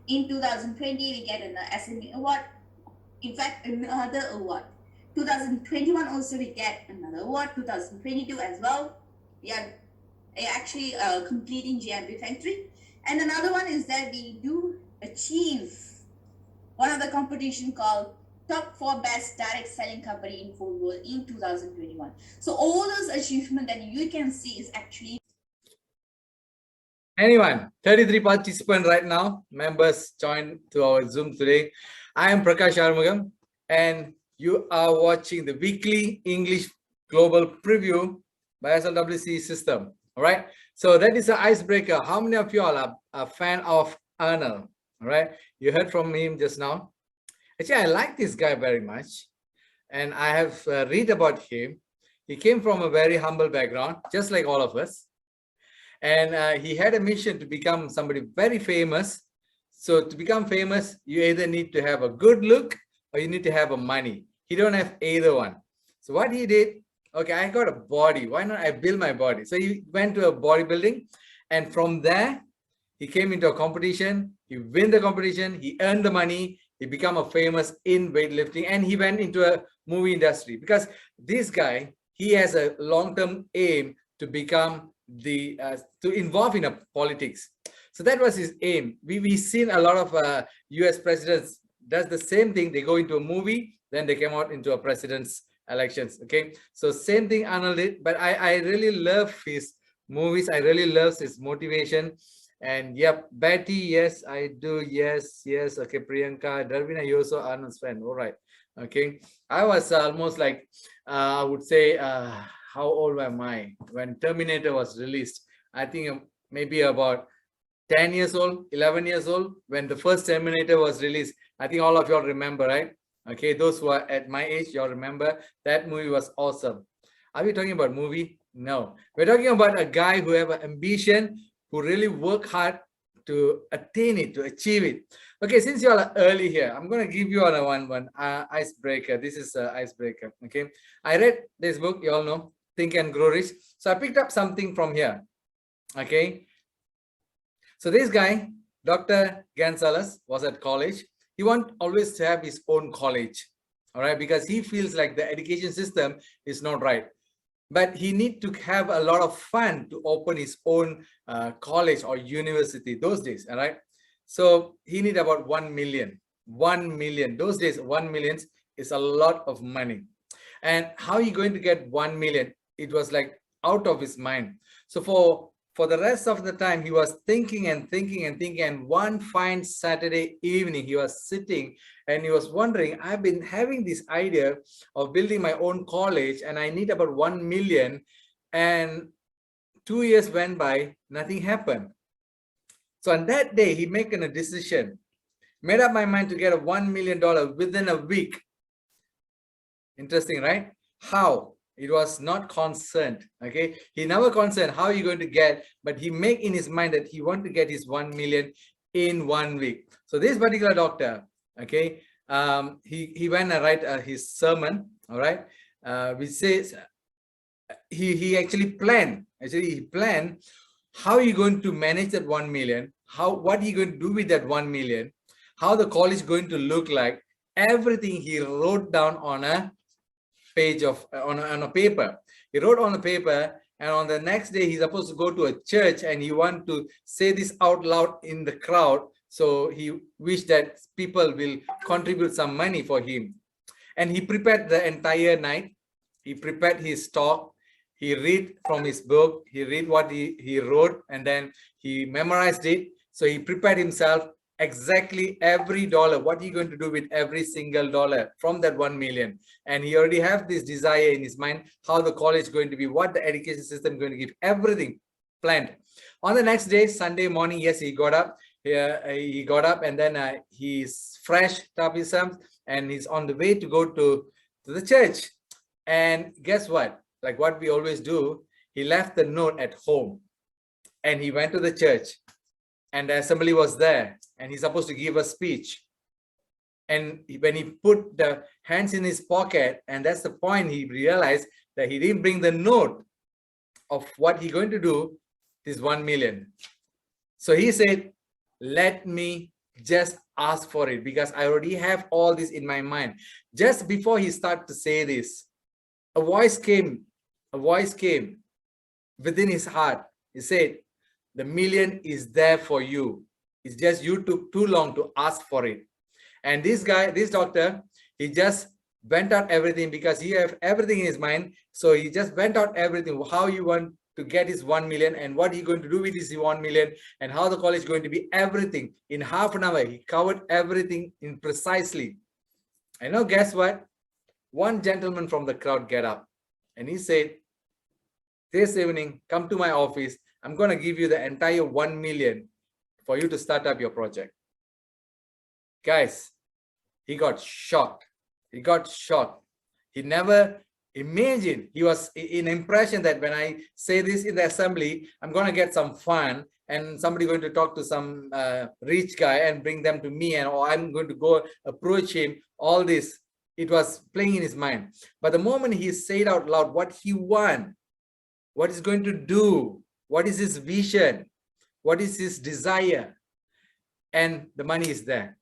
In 2020, we get an SME award. In fact, another award. 2021 also we get another award. 2022 as well. We are actually completing GMB factory. And another one is that we do achieve one of the competition called Top 4 Best Direct Selling Company in full world in 2021. So all those achievements that you can see is actually. Anyone, 33 participants right now, members joined to our Zoom today. I am Prakash Arumugam, and you are watching the weekly English Global Preview by SLWC system. All right, so that is an icebreaker. How many of you all are a fan of Arnold? All right, you heard from him just now. Actually, I like this guy very much, and I have read about him. He came from a very humble background, just like all of us. And he had a mission to become somebody very famous. So to become famous, you either need to have a good look or you need to have a money. He don't have either one. So what he did, okay, I got a body. Why not I build my body? So he went to a bodybuilding, and from there, he came into a competition. He win the competition. He earned the money. He became a famous in weightlifting, and he went into a movie industry because this guy, he has a long-term aim to become to involve in a politics. So that was his aim. We've seen a lot of US presidents does the same thing. They go into a movie, then they come out into a president's elections. Okay, so same thing Arnold did, but I really love his movies. I really love his motivation. And yep, Betty, yes, I do. Yes. Okay, Priyanka, Dharvina, you also Arnold's fan. All right. Okay, I was almost like I would say how old am I when Terminator was released? I think maybe about 10 years old, 11 years old, when the first Terminator was released. I think all of y'all remember, right? Okay, those who are at my age, y'all remember that movie was awesome. Are we talking about movie? No, we're talking about a guy who have an ambition, who really work hard to attain it, to achieve it. Okay, since you all are early here, I'm going to give you all one icebreaker. This is an icebreaker. Okay, I read this book, you all know, Think and Grow Rich. So I picked up something from here. Okay, so this guy, Dr. Gonzalez, was at college. He wants always to have his own college, all right, because he feels like the education system is not right. But he need to have a lot of fun to open his own college or university those days, all right? So he need about 1 million. 1 million. Those days, 1 million is a lot of money. And how are you going to get 1 million? It was like out of his mind. So for the rest of the time, he was thinking and thinking and thinking. And one fine Saturday evening, he was sitting and he was wondering, I've been having this idea of building my own college and I need about 1 million. And 2 years went by, nothing happened. So on that day, he made a decision, made up my mind to get a $1 million within a week. Interesting, right? How? It was not concerned. Okay, he never concerned how you going to get, but he make in his mind that he want to get his 1 million in 1 week. So this particular doctor, okay, he went and write his sermon, all right, which says he actually planned. Actually, he planned how you going to manage that 1 million, what you going to do with that 1 million, how the college going to look like. Everything he wrote down on a page of on a paper. He wrote on a paper, and on the next day he's supposed to go to a church and he want to say this out loud in the crowd. So he wished that people will contribute some money for him. And he prepared the entire night. He prepared his talk. He read from his book. He read what he wrote, and then he memorized it. So he prepared himself exactly every dollar, what he going to do with every single dollar from that 1 million. And he already have this desire in his mind, how the college is going to be, what the education system is going to give, everything planned. On the next day, Sunday morning, yes, he got up. He got up, and then he's fresh up himself, and he's on the way to go to the church. And guess what? Like what we always do, he left the note at home, and he went to the church, and the assembly was there, and he's supposed to give a speech. And when he put the hands in his pocket, and that's the point, he realized that he didn't bring the note of what he's going to do, this 1 million. So he said, let me just ask for it, because I already have all this in my mind. Just before he started to say this, a voice came within his heart. He said, the million is there for you. It's just you took too long to ask for it. And this guy, this doctor, he just went out everything, because he have everything in his mind. So he just went out everything, how you want to get his 1 million and what he's going to do with his 1 million and how the college is going to be, everything. In half an hour, he covered everything in precisely. And now guess what? One gentleman from the crowd get up and he said, this evening, come to my office. I'm going to give you the entire 1 million for you to start up your project. Guys, he got shocked. He got shocked. He never imagined. He was in impression that when I say this in the assembly, I'm going to get some fun and somebody going to talk to some rich guy and bring them to me, and or I'm going to go approach him. All this, it was playing in his mind. But the moment he said out loud what he wants, what he's going to do, what is his vision, what is his desire, and the money is there.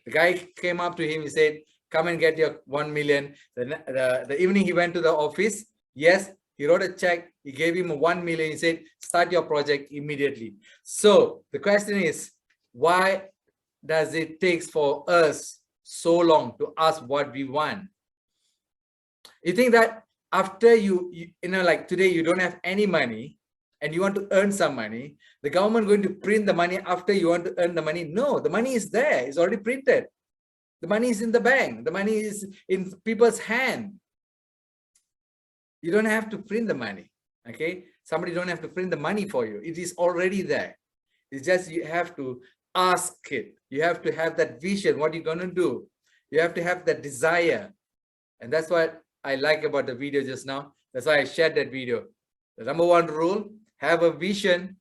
The guy came up to him, he said, come and get your 1 million. The evening he went to the office. Yes, he wrote a check. He gave him 1 million. He said, start your project immediately. So the question is, why does it take for us so long to ask what we want? You think that after you know, like today, you don't have any money and you want to earn some money, the government going to print the money after you want to earn the money? No, the money is there. It's already printed. The money is in the bank. The money is in people's hand. You don't have to print the money. Okay, somebody don't have to print the money for you. It is already there. It's just you have to ask it. You have to have that vision, what you're going to do. You have to have that desire. And that's what I like about the video just now. That's why I shared that video. The number one rule, have a vision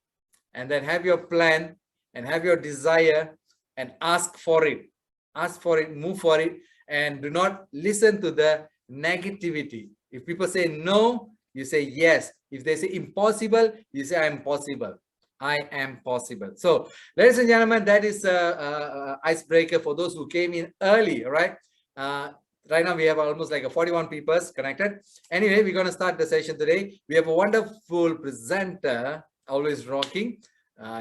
and then have your plan and have your desire and ask for it. Ask for it, move for it, and do not listen to the negativity. If people say no, you say yes. If they say impossible, you say I am possible. I am possible. So, ladies and gentlemen, that is a icebreaker for those who came in early, all right? Right now, we have almost like 41 people connected. Anyway, we're going to start the session today. We have a wonderful presenter, always rocking,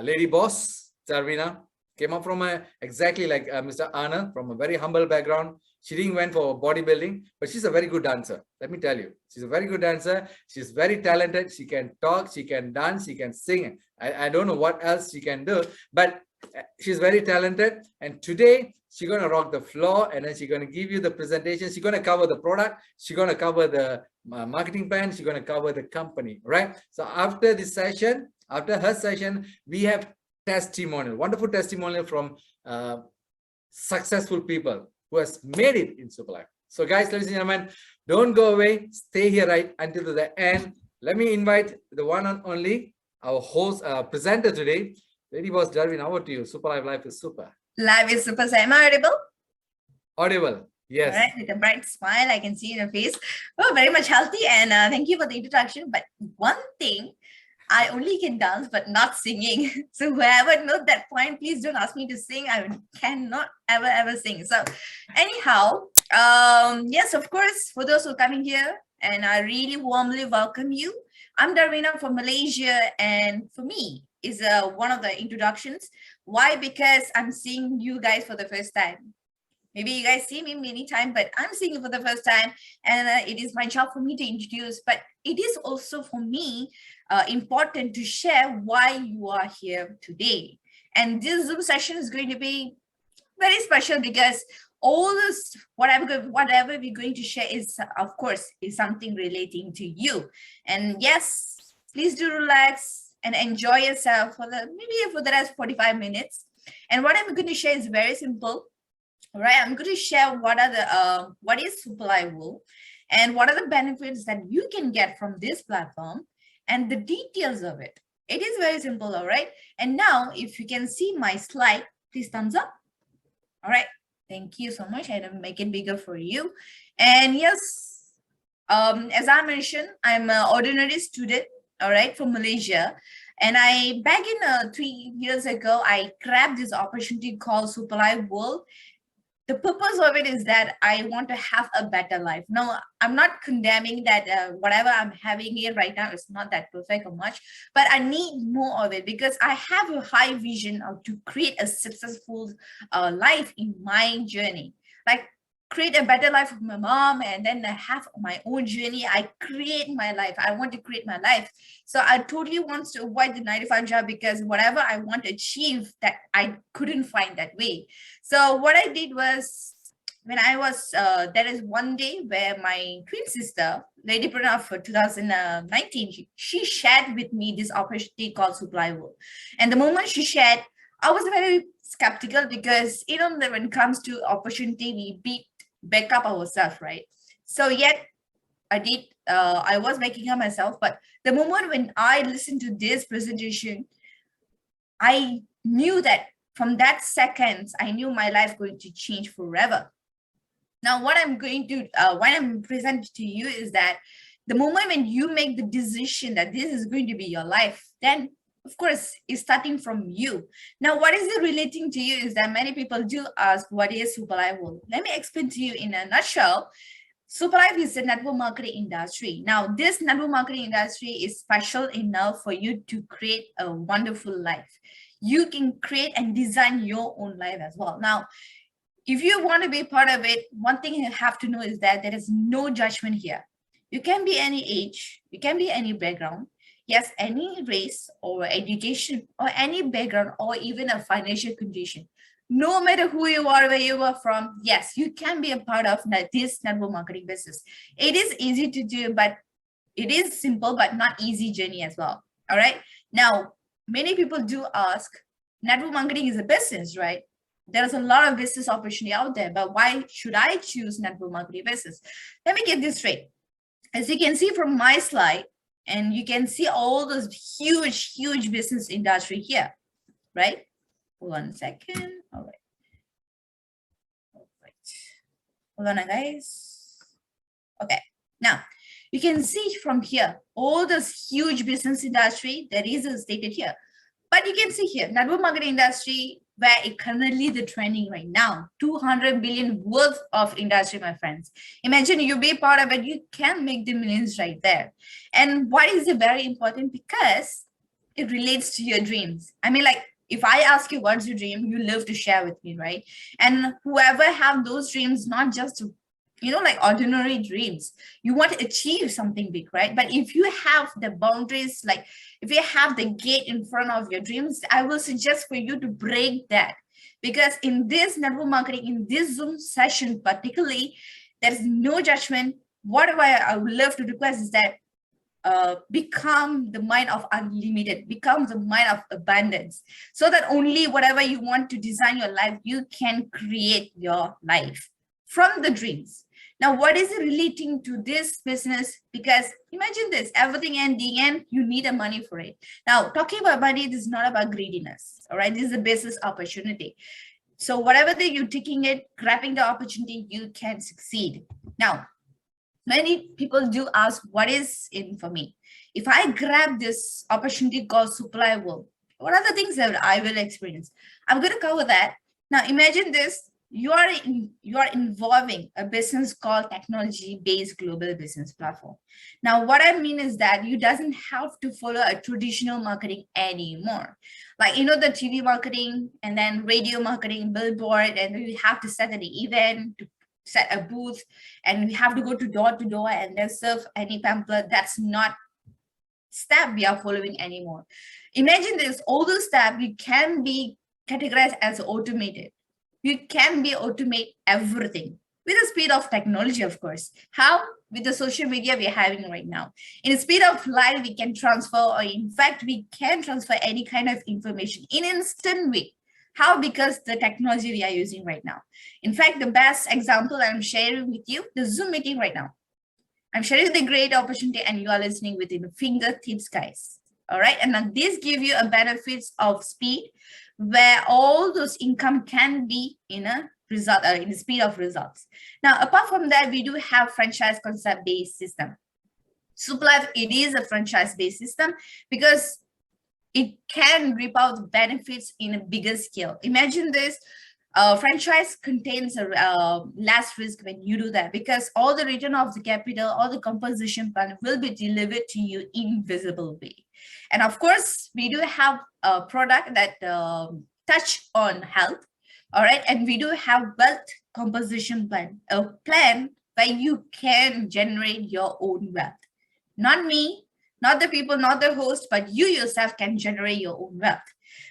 Lady Boss, DHARVINA. Came up from exactly like Mr. Anand, from a very humble background. She didn't went for bodybuilding, but she's a very good dancer. Let me tell you, she's a very good dancer. She's very talented. She can talk, she can dance, she can sing. I don't know what else she can do, but she's very talented. And today she's going to rock the floor, and then she's going to give you the presentation. She's going to cover the product. She's going to cover the marketing plan. She's going to cover the company, right? So after this session, after her session, we have testimonial, wonderful testimonial from successful people who has made it in SUPERLIFE. So guys, ladies and gentlemen, don't go away. Stay here right until the end. Let me invite the one and only, our host, presenter today, Lady Boss DHARVINA. Over to you. SUPERLIFE, life is super. Live is super. Am I audible? Audible. Yes. All right, with a bright smile, I can see in your face. Oh, very much healthy, and thank you for the introduction. But one thing, I only can dance, but not singing. So whoever knows that point, please don't ask me to sing. I cannot ever sing. So anyhow, yes, of course, for those who are coming here, and I really warmly welcome you. I'm DHARVINA from Malaysia, and for me, is one of the introductions. Why? Because I'm seeing you guys for the first time. Maybe you guys see me many times, but I'm seeing you for the first time, and it is my job for me to introduce. But it is also for me important to share why you are here today. And this Zoom session is going to be very special because all this, whatever we're going to share is, of course, is something relating to you. And yes, please do relax and enjoy yourself for maybe for the rest 45 minutes. And what I'm going to share is very simple. All right, I'm going to share what is SUPERLIFE and what are the benefits that you can get from this platform and the details of it. It is very simple, all right? And now, if you can see my slide, please thumbs up. All right, thank you so much. I'll make it bigger for you. And yes, as I mentioned, I'm an ordinary student, all right, from Malaysia. And back in 3 years ago, I grabbed this opportunity called SUPERLIFE World. The purpose of it is that I want to have a better life. Now, I'm not condemning that whatever I'm having here right now is not that perfect or much, but I need more of it because I have a high vision of to create a successful life in my journey. Like create a better life for my mom, and then I have my own journey. I create my life. I want to create my life. So I totally want to avoid the 9 to 5 job because whatever I want to achieve that I couldn't find that way. So what I did was when I was, there is one day where my twin sister, Lady Pranav for 2019, she shared with me this opportunity called SUPERLIFE World. And the moment she shared, I was very skeptical because, you know, when it comes to opportunity, we back up ourselves, right? So yet I was making up myself, but the moment when I listened to this presentation, I knew that from that second, I knew my life going to change forever. Now, what I'm going to, when I'm presenting to you is that the moment when you make the decision that this is going to be your life, then of course, it's starting from you. Now, what is it relating to you is that many people do ask, what is SUPERLIFE World? Let me explain to you in a nutshell. SUPERLIFE is the network marketing industry. Now, this network marketing industry is special enough for you to create a wonderful life. You can create and design your own life as well. Now, if you want to be part of it, one thing you have to know is that there is no judgment here. You can be any age, you can be any background. Yes, any race or education or any background or even a financial condition. No matter who you are, where you are from, yes, you can be a part of this network marketing business. It is easy to do, but it is simple, but not easy journey as well. All right. Now, many people do ask, network marketing is a business, right? There's a lot of business opportunity out there, but why should I choose network marketing business? Let me get this straight. As you can see from my slide, and you can see all those huge business industry here, right? 1 second. All right. Hold on, guys. Okay. Now, you can see from here, all this huge business industry that is stated here. But you can see here, network marketing industry, where it currently the trending right now, 200 billion worth of industry, my friends. Imagine you be part of it, you can make the millions right there. And why is it very important? Because it relates to your dreams. I mean, like, if I ask you what's your dream, you love to share with me, right? And whoever have those dreams, not just to, you know, like ordinary dreams, you want to achieve something big, right? But if you have the boundaries, like if you have the gate in front of your dreams, I will suggest for you to break that. Because in this network marketing, in this Zoom session particularly, there's no judgment. What I would love to request is that become the mind of unlimited, become the mind of abundance, so that only whatever you want to design your life, you can create your life from the dreams. Now, what is it relating to this business? Because imagine this, everything in the end, you need a money for it. Now, talking about money, this is not about greediness, all right? This is a business opportunity. So whatever that you're taking it, grabbing the opportunity, you can succeed. Now, many people do ask, what is in for me? If I grab this opportunity called SUPERLIFE World, what are the things that I will experience? I'm going to cover that. Now, imagine this. You are involving a business called technology-based global business platform. Now, what I mean is that you doesn't have to follow a traditional marketing anymore. Like, you know, the TV marketing and then radio marketing, billboard, and then you have to set an event, to set a booth, and we have to go to door and then serve any pamphlet. That's not step we are following anymore. Imagine this, all those steps you can be categorized as automated. You can be automate everything with the speed of technology, of course. How? With the social media we're having right now. In the speed of light, we can transfer, or in fact, we can transfer any kind of information in an instant way. How? Because the technology we are using right now. In fact, the best example I'm sharing with you, the Zoom meeting right now. I'm sharing the great opportunity and you are listening within fingertips, guys. All right. And now this gives you a benefits of speed, where all those income can be in a result, in the speed of results. Now, apart from that, we do have franchise concept-based system. SUPERLIFE, it is a franchise-based system because it can reap out the benefits in a bigger scale. Imagine this. Franchise contains a less risk when you do that, because all the return of the capital, all the composition plan will be delivered to you in visible way. And of course, we do have a product that touch on health, all right, and we do have wealth composition plan, a plan where you can generate your own wealth. Not me, not the people, not the host, but you yourself can generate your own wealth.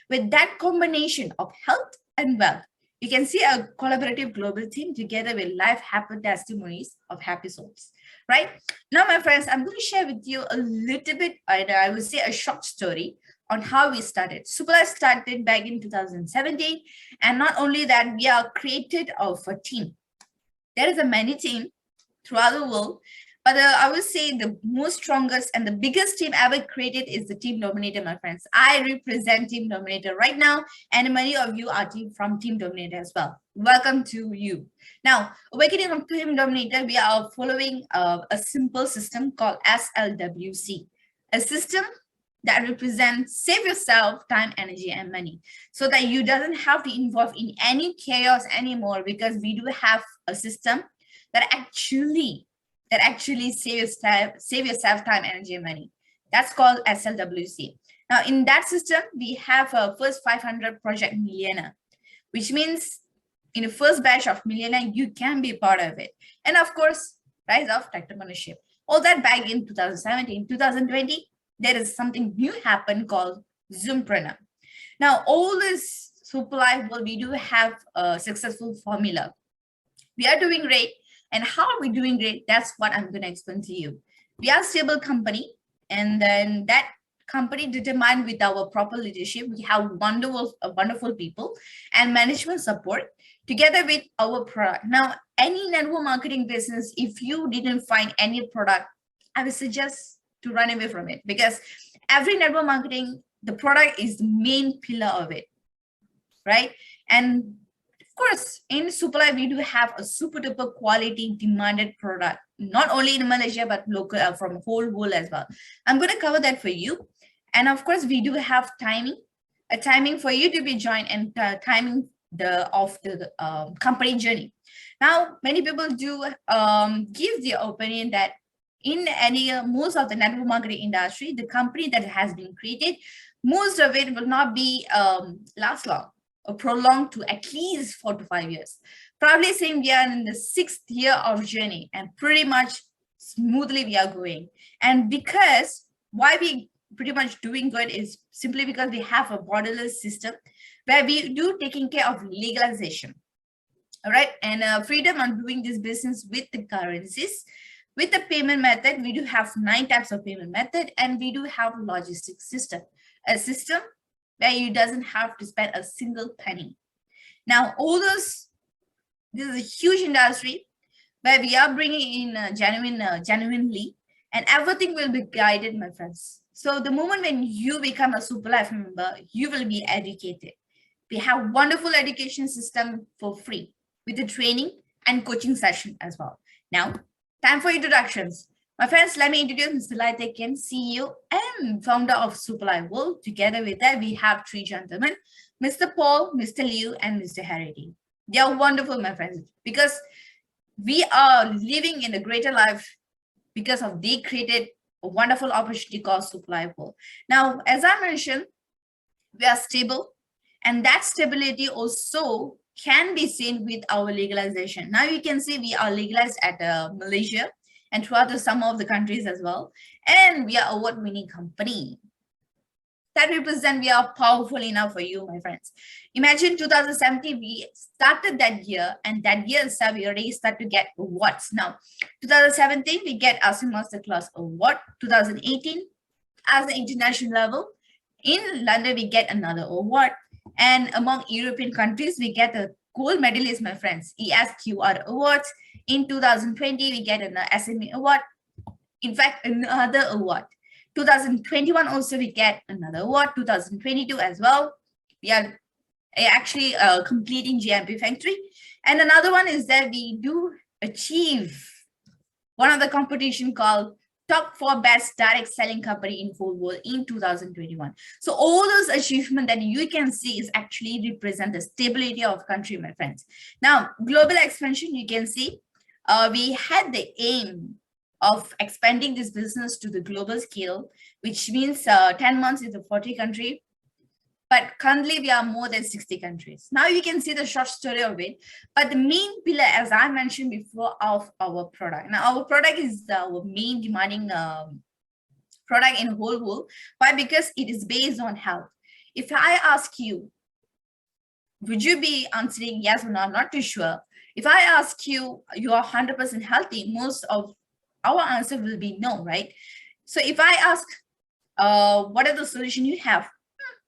With that combination of health and wealth, you can see a collaborative global team together with live happy testimonies of happy souls, right? Now, my friends, I'm going to share with you a little bit, I would say a short story on how we started. SUPERLIFE started back in 2017. And not only that, we are created of a team. There is a many team throughout the world, but I would say the most strongest and the biggest team ever created is the Team Dominator, my friends. I represent Team Dominator right now, and many of you are from Team Dominator as well. Welcome to you. Now, awakening of Team Dominator, we are following a simple system called SLWC, a system that represents save yourself time, energy, and money, so that you doesn't have to involve in any chaos anymore, because we do have a system that actually save yourself time, energy, and money. That's called SLWC. Now, in that system, we have a first 500 project millionaire, which means in the first batch of millionaire, you can be part of it. And of course, rise of entrepreneurship. All that back in 2017, 2020, there is something new happened called Zoompreneur. Now, all this SUPERLIFE, well, we do have a successful formula. We are doing great. And how are we doing great? That's what I'm going to explain to you. We are a stable company, and then that company determined with our proper leadership. We have wonderful people and management support together with our product. Now, any network marketing business, if you didn't find any product, I would suggest to run away from it, because every network marketing, the product is the main pillar of it, right? And of course, in SUPERLIFE, we do have a super duper quality demanded product, not only in Malaysia, but local from whole world as well. I'm going to cover that for you. And of course, we do have a timing for you to be joined, and timing of the company journey. Now, many people do give their opinion that in most of the network marketing industry, the company that has been created, most of it will not be last long or prolonged to at least 4 to 5 years. Probably saying we are in the 6th year of journey, and pretty much smoothly we are going. And because why we pretty much doing good is simply because we have a borderless system where we do taking care of legalization, all right, and freedom on doing this business with the currencies. With the payment method, we do have 9 types of payment method, and we do have logistics system, a system where you doesn't have to spend a single penny. Now, all those, this is a huge industry where we are bringing in genuinely, and everything will be guided, my friends. So the moment when you become a SUPERLIFE member, you will be educated. We have wonderful education system for free with the training and coaching session as well. Now, time for introductions. My friends, let me introduce Mr. Lai Tekken, CEO and founder of SUPERLIFE World. Together with that, we have 3 gentlemen, Mr. Paul, Mr. Liu, and Mr. Harity. They are wonderful, my friends, because we are living in a greater life because of they created a wonderful opportunity called SUPERLIFE World. Now, as I mentioned, we are stable, and that stability also can be seen with our legalization. Now you can see we are legalized at Malaysia and throughout some of the countries as well. And we are award-winning company. That represents we are powerful enough for you, my friends. Imagine 2017, we started that year, and that year itself, we already start to get awards. Now, 2017, we get ASEAN Masterclass Award. 2018, as an international level. In London, we get another award. And among European countries, we get a gold medalist, my friends, ESQR Awards. In 2020, we get an SME Award. In fact, another award. 2021 also we get another award. 2022 as well. We are actually completing GMP factory. And another one is that we do achieve one of the competition called top 4 best direct selling company in whole world in 2021. So all those achievements that you can see is actually represent the stability of country, my friends. Now, global expansion, you can see we had the aim of expanding this business to the global scale, which means 10 months is a 40 country. But currently we are more than 60 countries. Now you can see the short story of it. But the main pillar, as I mentioned before, of our product. Now our product is our main demanding product in whole world. Why? Because it is based on health. If I ask you, would you be answering yes or no? I'm not too sure. If I ask you, you are 100% healthy, most of our answer will be no, right? So if I ask, what are the solution you have?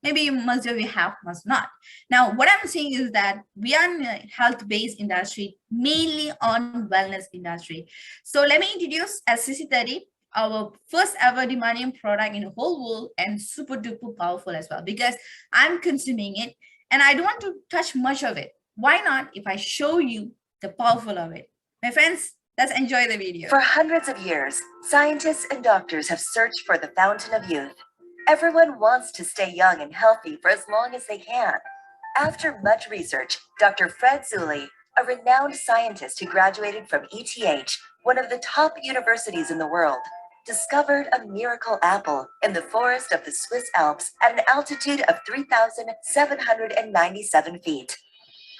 Maybe you must have, must not. Now, what I'm saying is that we are in a health-based industry, mainly on wellness industry. So let me introduce SCC30, our first ever demanding product in the whole world and super duper powerful as well, because I'm consuming it and I don't want to touch much of it. Why not if I show you the powerful of it? My friends, let's enjoy the video. For hundreds of years, scientists and doctors have searched for the fountain of youth. Everyone wants to stay young and healthy for as long as they can. After much research, Dr. Fred Zuley, a renowned scientist who graduated from ETH, one of the top universities in the world, discovered a miracle apple in the forest of the Swiss Alps at an altitude of 3,797 feet.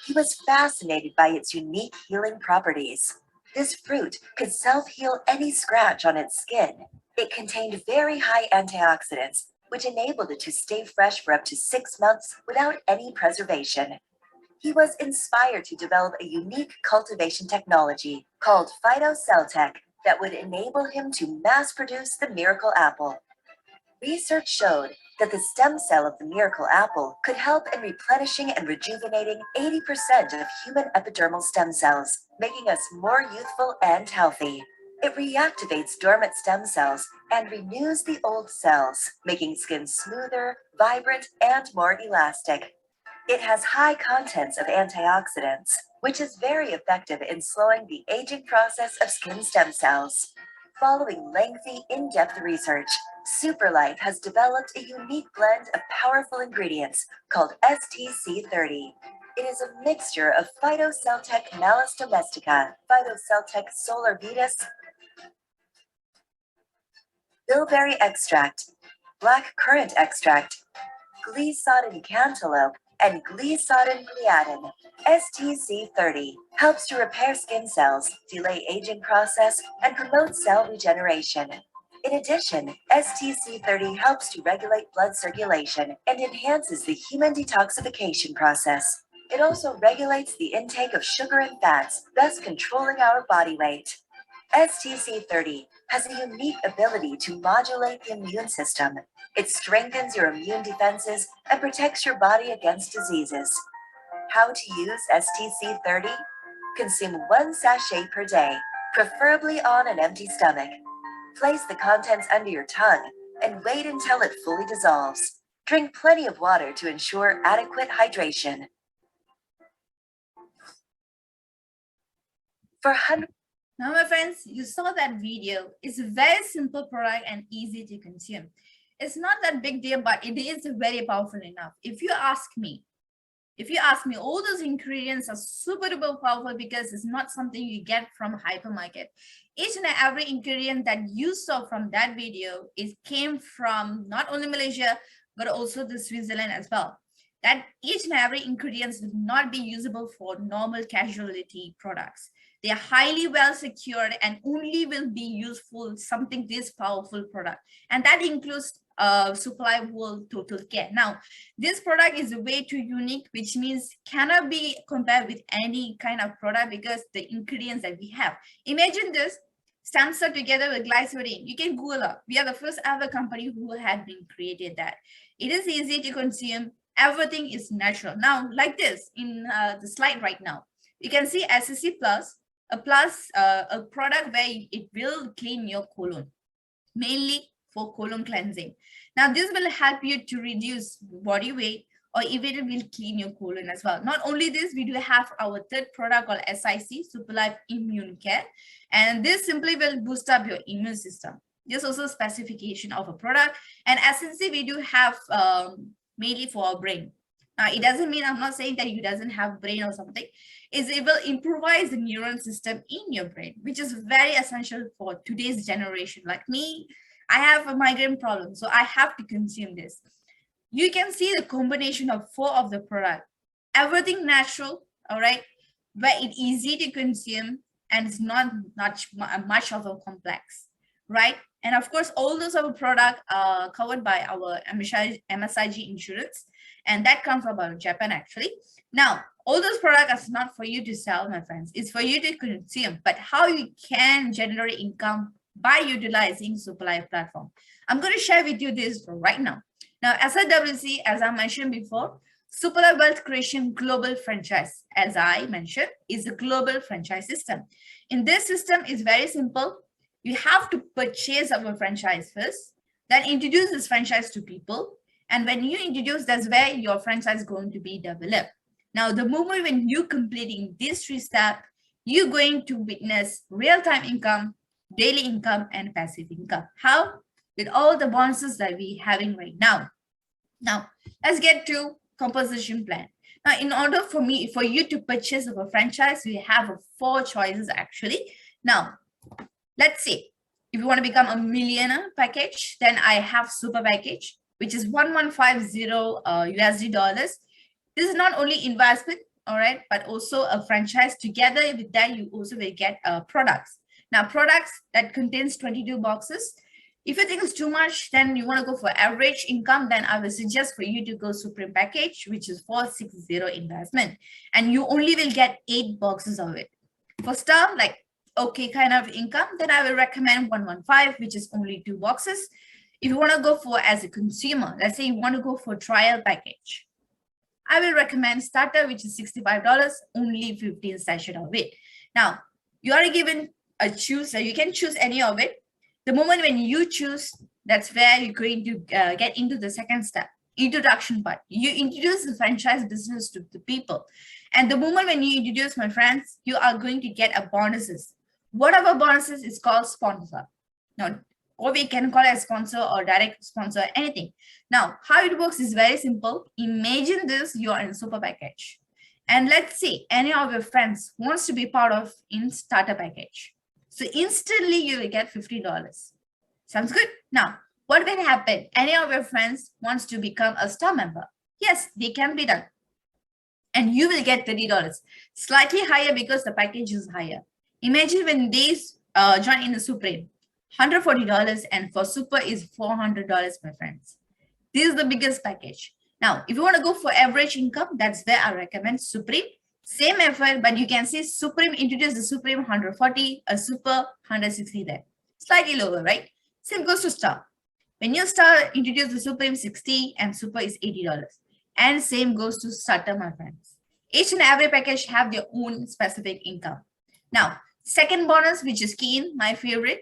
He was fascinated by its unique healing properties. This fruit could self-heal any scratch on its skin. It contained very high antioxidants, which enabled it to stay fresh for up to 6 months without any preservation. He was inspired to develop a unique cultivation technology called phytocell that would enable him to mass produce the miracle apple. Research showed that the stem cell of the miracle apple could help in replenishing and rejuvenating 80% of human epidermal stem cells, making us more youthful and healthy. It reactivates dormant stem cells and renews the old cells, making skin smoother, vibrant, and more elastic. It has high contents of antioxidants, which is very effective in slowing the aging process of skin stem cells. Following lengthy, in-depth research, SUPERLIFE has developed a unique blend of powerful ingredients called STC30. It is a mixture of Phytocell Malus domestica, Phytocell solar vitis, bilberry extract, black currant extract, Glissadin cantaloupe, and Glissadin gliadin. STC30 helps to repair skin cells, delay aging process, and promote cell regeneration. In addition, STC30 helps to regulate blood circulation and enhances the human detoxification process. It also regulates the intake of sugar and fats, thus controlling our body weight. STC30 has a unique ability to modulate the immune system. It strengthens your immune defenses and protects your body against diseases. How to use STC30? Consume 1 sachet per day, preferably on an empty stomach. Place the contents under your tongue and wait until it fully dissolves. Drink plenty of water to ensure adequate hydration. Now, my friends, you saw that video. It's a very simple product and easy to consume. It's not that big deal, but it is very powerful enough. If you ask me, all those ingredients are super duper powerful because it's not something you get from a hypermarket. Each and every ingredient that you saw from that video, it came from not only Malaysia, but also the Switzerland as well. That each and every ingredients will not be usable for normal casualty products. They are highly well secured and only will be useful something this powerful product. And that includes SUPERLIFE World Total Care. Now, this product is way too unique, which means cannot be compared with any kind of product because the ingredients that we have. Imagine this, stem cell together with glycerin. You can Google up. We are the first ever company who had been created that. It is easy to consume. Everything is natural. Now, like this in the slide right now, you can see SCC Plus, a product where it will clean your colon, mainly for colon cleansing. Now, this will help you to reduce body weight, or even it will clean your colon as well. Not only this, we do have our third product called SIC, SUPERLIFE Immune Care. And this simply will boost up your immune system. There's also specification of a product. And SNC, we do have mainly for our brain. Now, it doesn't mean, I'm not saying that you doesn't have brain or something. It will improvise the neuron system in your brain, which is very essential for today's generation. Like me, I have a migraine problem, so I have to consume this. You can see the combination of 4 of the product. Everything natural, all right, but it's easy to consume and it's not much of a complex, right? And of course, all those of our product are covered by our MSIG insurance, and that comes from Japan actually. Now, all those products are not for you to sell, my friends. It's for you to consume, but how you can generate income by utilizing SUPERLIFE platform. I'm going to share with you this right now. Now, SLWC, as I mentioned before, SUPERLIFE Wealth Creation Global Franchise, as I mentioned, is a global franchise system. In this system, it's very simple. You have to purchase our franchise first, then introduce this franchise to people. And when you introduce, that's where your franchise is going to be developed. Now, the moment when you completing these 3 steps, you're going to witness real-time income, daily income, and passive income. How? With all the bonuses that we're having right now. Now, let's get to composition plan. Now, in order for you to purchase our franchise, we have 4 choices actually. Now, let's say if you want to become a millionaire package, then I have super package, which is 1150 USD dollars. This is not only investment, all right, but also a franchise. Together with that, you also will get products. Now, products that contains 22 boxes. If you think it's too much, then you want to go for average income, then I will suggest for you to go Supreme package, which is 460 investment, and you only will get 8 boxes of it. For star, like okay kind of income, then I will recommend 115, which is only 2 boxes. If you want to go for as a consumer, let's say you want to go for trial package, I will recommend starter, which is $65, only 15 sessions of it. Now, you are given a choose, so you can choose any of it. The moment when you choose, that's where you're going to get into the second step, introduction part. You introduce the franchise business to the people. And the moment when you introduce, my friends, you are going to get a bonuses. What are our bonuses is called sponsor. Now, or we can call it a sponsor or direct sponsor, anything. Now, how it works is very simple. Imagine this, you are in a super package. And let's say any of your friends wants to be part of in starter package. So instantly you will get $50. Sounds good? Now, what will happen? Any of your friends wants to become a star member. Yes, they can be done. And you will get $30. Slightly higher because the package is higher. Imagine when they join in the Supreme, $140, and for Super is $400, my friends. This is the biggest package. Now, if you want to go for average income, that's where I recommend Supreme. Same effort, but you can see Supreme introduce the Supreme 140, a Super 160 there. Slightly lower, right? Same goes to Star. When you start, introduce the Supreme 60 and Super is $80. And same goes to Starter, my friends. Each and every package have their own specific income. Now, second bonus, which is keen, my favorite.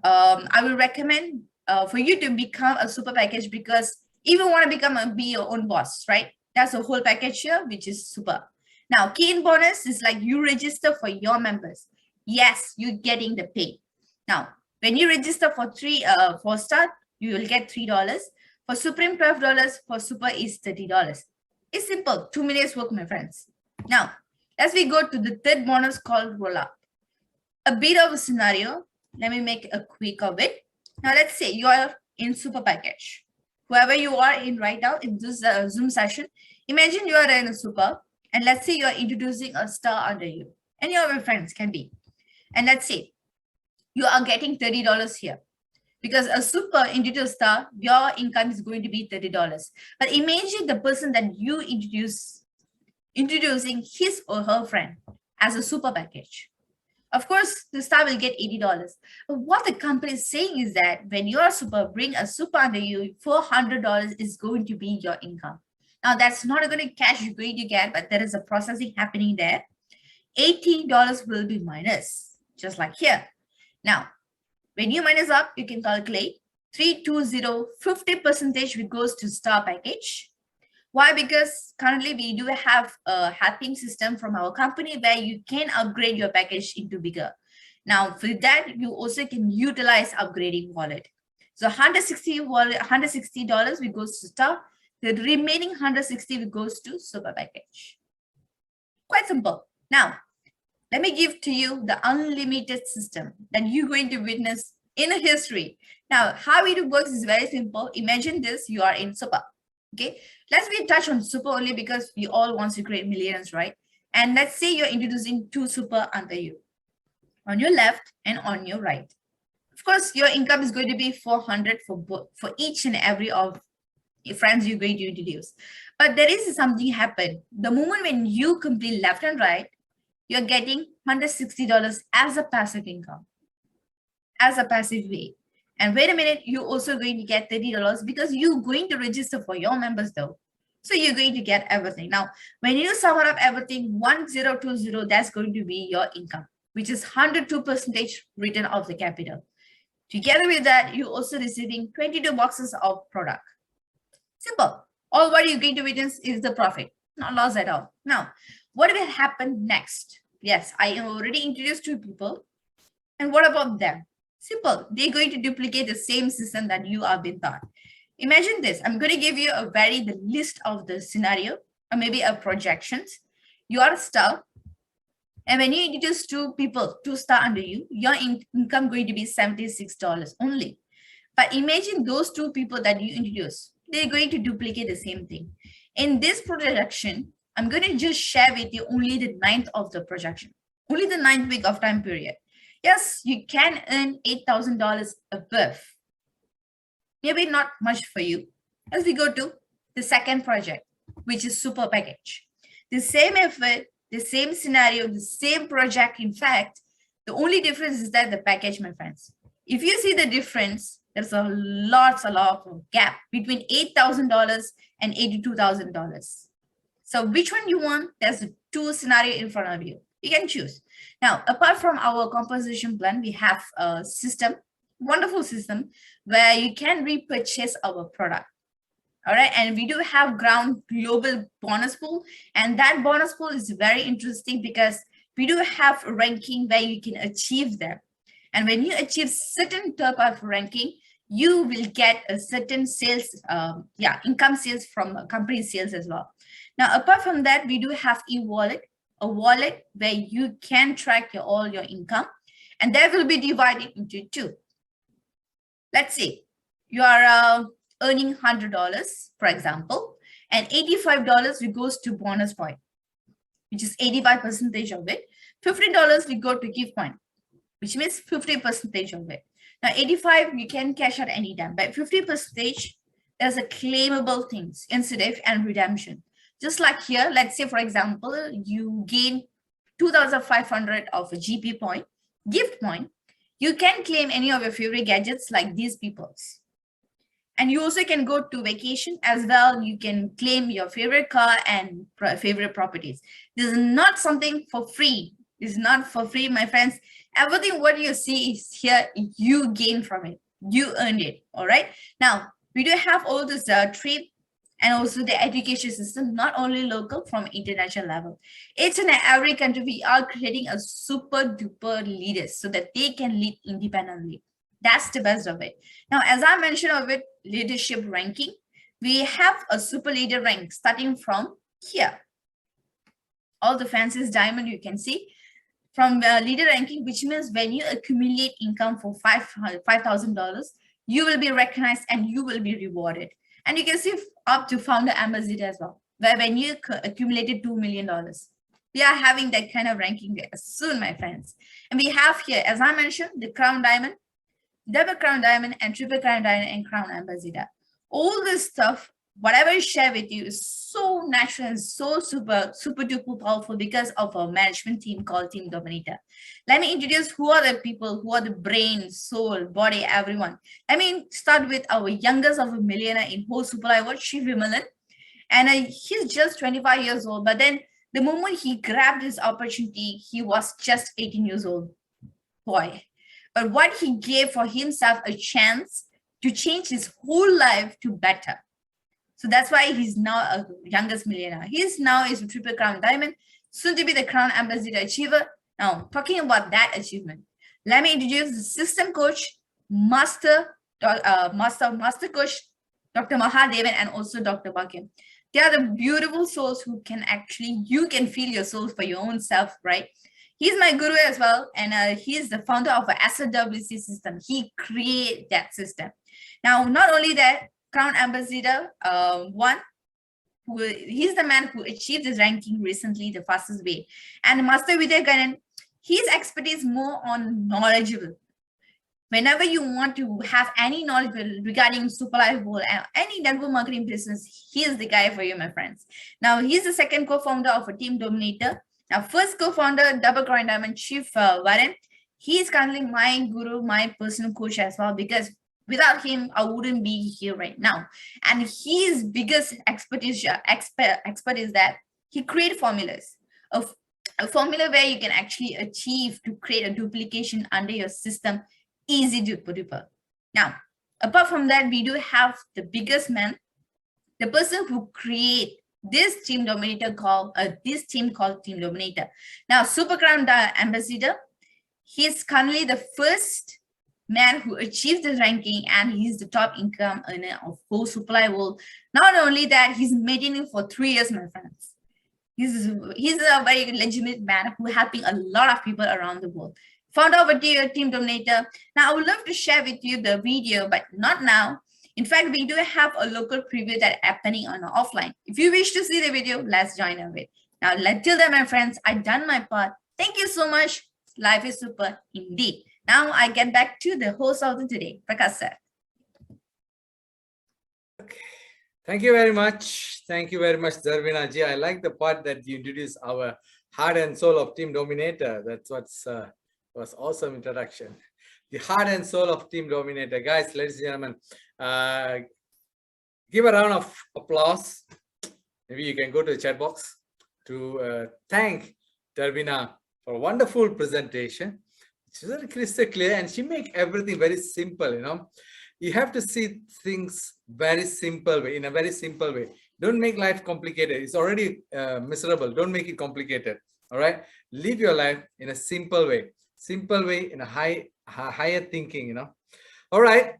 I will recommend for you to become a super package, because if you want to be your own boss, right? That's a whole package here, which is super. Now, keen bonus is like you register for your members. Yes, you're getting the pay. Now, when you register for 4 star, you will get $3. For Supreme, $12. For Super is $30. It's simple. 2 minutes work, my friends. Now, as we go to the third bonus called roll up. A bit of a scenario. Let me make a quick of it. Now, let's say you are in super package. Whoever you are in right now in this Zoom session, imagine you are in a super, and let's say you are introducing a star under you. Any of your friends can be. And let's say you are getting $30 here. Because a super into a star, your income is going to be $30. But imagine the person that you introducing his or her friend as a super package. Of course, the star will get $80. But what the company is saying is that when you are super, bring a super under you, $400 is going to be your income. Now, that's not going to cash you're going to get, but there is a processing happening there. $80 will be minus, just like here. Now, when you minus up, you can calculate 320, 50% which goes to star package. Why? Because currently we do have a helping system from our company where you can upgrade your package into bigger. Now, for that, you also can utilize upgrading wallet. So $160 will goes to star. The remaining 160 will goes to super package. Quite simple. Now, let me give to you the unlimited system that you're going to witness in a history. Now, how it works is very simple. Imagine this, you are in super. Okay, let's be touch on super only because we all want to create millions, right? And let's say you're introducing 2 super under you, on your left and on your right. Of course, your income is going to be 400 for each and every of your friends you're going to introduce. But there is something happen. The moment when you complete left and right, you're getting $160 as a passive income, as a passive way. And wait a minute, you're also going to get $30 because you're going to register for your members though. So you're going to get everything. Now, when you sum up everything, 1020, that's going to be your income, which is 102% return of the capital. Together with that, you're also receiving 22 boxes of product. Simple. All what you're going to witness is the profit, not loss at all. Now, what will happen next? Yes, I already introduced 2 people. And what about them? Simple. They're going to duplicate the same system that you have been taught. Imagine this. I'm going to give you the list of the scenario or maybe a projections. You are a star. And when you introduce 2 people, 2 star under you, your income going to be $76 only. But imagine those 2 people that you introduce, they're going to duplicate the same thing. In this projection, I'm going to just share with you only the 9th of the projection, only the 9th week of time period. Yes, you can earn $8,000 above. Maybe not much for you. As we go to the second project, which is super package. The same effort, the same scenario, the same project. In fact, the only difference is that the package, my friends. If you see the difference, there's a lot of gap between $8,000 and $82,000. So which one you want? There's 2 scenarios in front of you. You can choose. Now, apart from our composition plan, we have a system, wonderful system, where you can repurchase our product. All right, and we do have ground global bonus pool, and that bonus pool is very interesting because we do have a ranking where you can achieve them. And when you achieve certain type of ranking, you will get a certain sales, income sales from company sales as well. Now, apart from that, we do have e-wallet, a wallet where you can track all your income, and that will be divided into 2. Let's say you are earning $100, for example, and $85 will goes to bonus point, which is 85% of it. $50 will go to gift point, which means 50% of it. Now, 85 you can cash out anytime, but 50% there's a claimable things, incentive and redemption. Just like here, let's say, for example, you gain 2,500 of a GP point, gift point. You can claim any of your favorite gadgets like these people's. And you also can go to vacation as well. You can claim your favorite car and favorite properties. This is not something for free. It's not for free, my friends. Everything what you see is here, you gain from it. You earned it, all right? Now, we do have all this trip and also the education system, not only local, from international level. Each and every country, we are creating a super duper leaders so that they can lead independently. That's the best of it. Now, as I mentioned of it, leadership ranking, we have a super leader rank starting from here. All the fanciest diamond you can see from leader ranking, which means when you accumulate income for $5,000, you will be recognized and you will be rewarded. And you can see up to founder ambassador as well, where when you accumulated $2 million. We are having that kind of ranking soon, my friends. And we have here, as I mentioned, the crown diamond, double crown diamond, and triple crown diamond, and crown ambassador. All this stuff, whatever I share with you, is so natural and so super duper powerful because of our management team called Team Dominator. Let me introduce who are the people, who are the brain, soul, body, everyone. Let me start with our youngest of a millionaire in whole SUPERLIFE world, Shiv Vimalan. And he's just 25 years old. But then the moment he grabbed his opportunity, he was just 18 years old. Boy. But what he gave for himself a chance to change his whole life to better. So that's why he's now a youngest millionaire. He's now is a triple crown diamond, soon to be the crown ambassador achiever. Now, talking about that achievement, Let me introduce the system coach, master coach, Dr. Mahadevan, and also Dr. Bakim. They are the beautiful souls who can actually, you can feel your soul for your own self, right? He's my guru as well, and he's the founder of a SWC system. He created that system. Now, not only that, Crown Ambassador he's the man who achieved this ranking recently, the fastest way. And Master Vidya Ganan, his expertise more on knowledgeable. Whenever you want to have any knowledge regarding SUPERLIFE World and any network marketing business, he is the guy for you, my friends. Now, he's the second co-founder of a Team Dominator. Now, first co-founder, Double Crown Diamond Chief Warren. He is currently my guru, my personal coach as well, because without him, I wouldn't be here right now. And his biggest expert is that he creates formulas. A formula where you can actually achieve to create a duplication under your system. Easy duper. Now, apart from that, we do have the biggest man, the person who create this team dominator called this team called Team Dominator. Now, Super Crown Ambassador, he's currently the first man who achieved this ranking, and he's the top income earner of whole SUPERLIFE World. Not only that, he's maintaining for 3 years, my friends. He's a very legitimate man who helping a lot of people around the world. Founder of a Team Dominator. Now, I would love to share with you the video, but not now. In fact, we do have a local preview that happening on offline. If you wish to see the video, let's join of it. Now, till then, my friends, I've done my part. Thank you so much. Life is super indeed. Now, I get back to the host of the today, Prakash sir. Okay. Thank you very much. Thank you very much, Dharvina ji. I like the part that you introduced our heart and soul of Team Dominator. That's what's was awesome introduction. The heart and soul of Team Dominator. Guys, ladies and gentlemen, give a round of applause. Maybe you can go to the chat box to thank Dharvina for a wonderful presentation. She's very crystal clear, and she make everything very simple. You know, you have to see things very simple way, in a very simple way. Don't make life complicated. It's already miserable. Don't make it complicated. All right, live your life in a simple way in a higher thinking. You know. All right,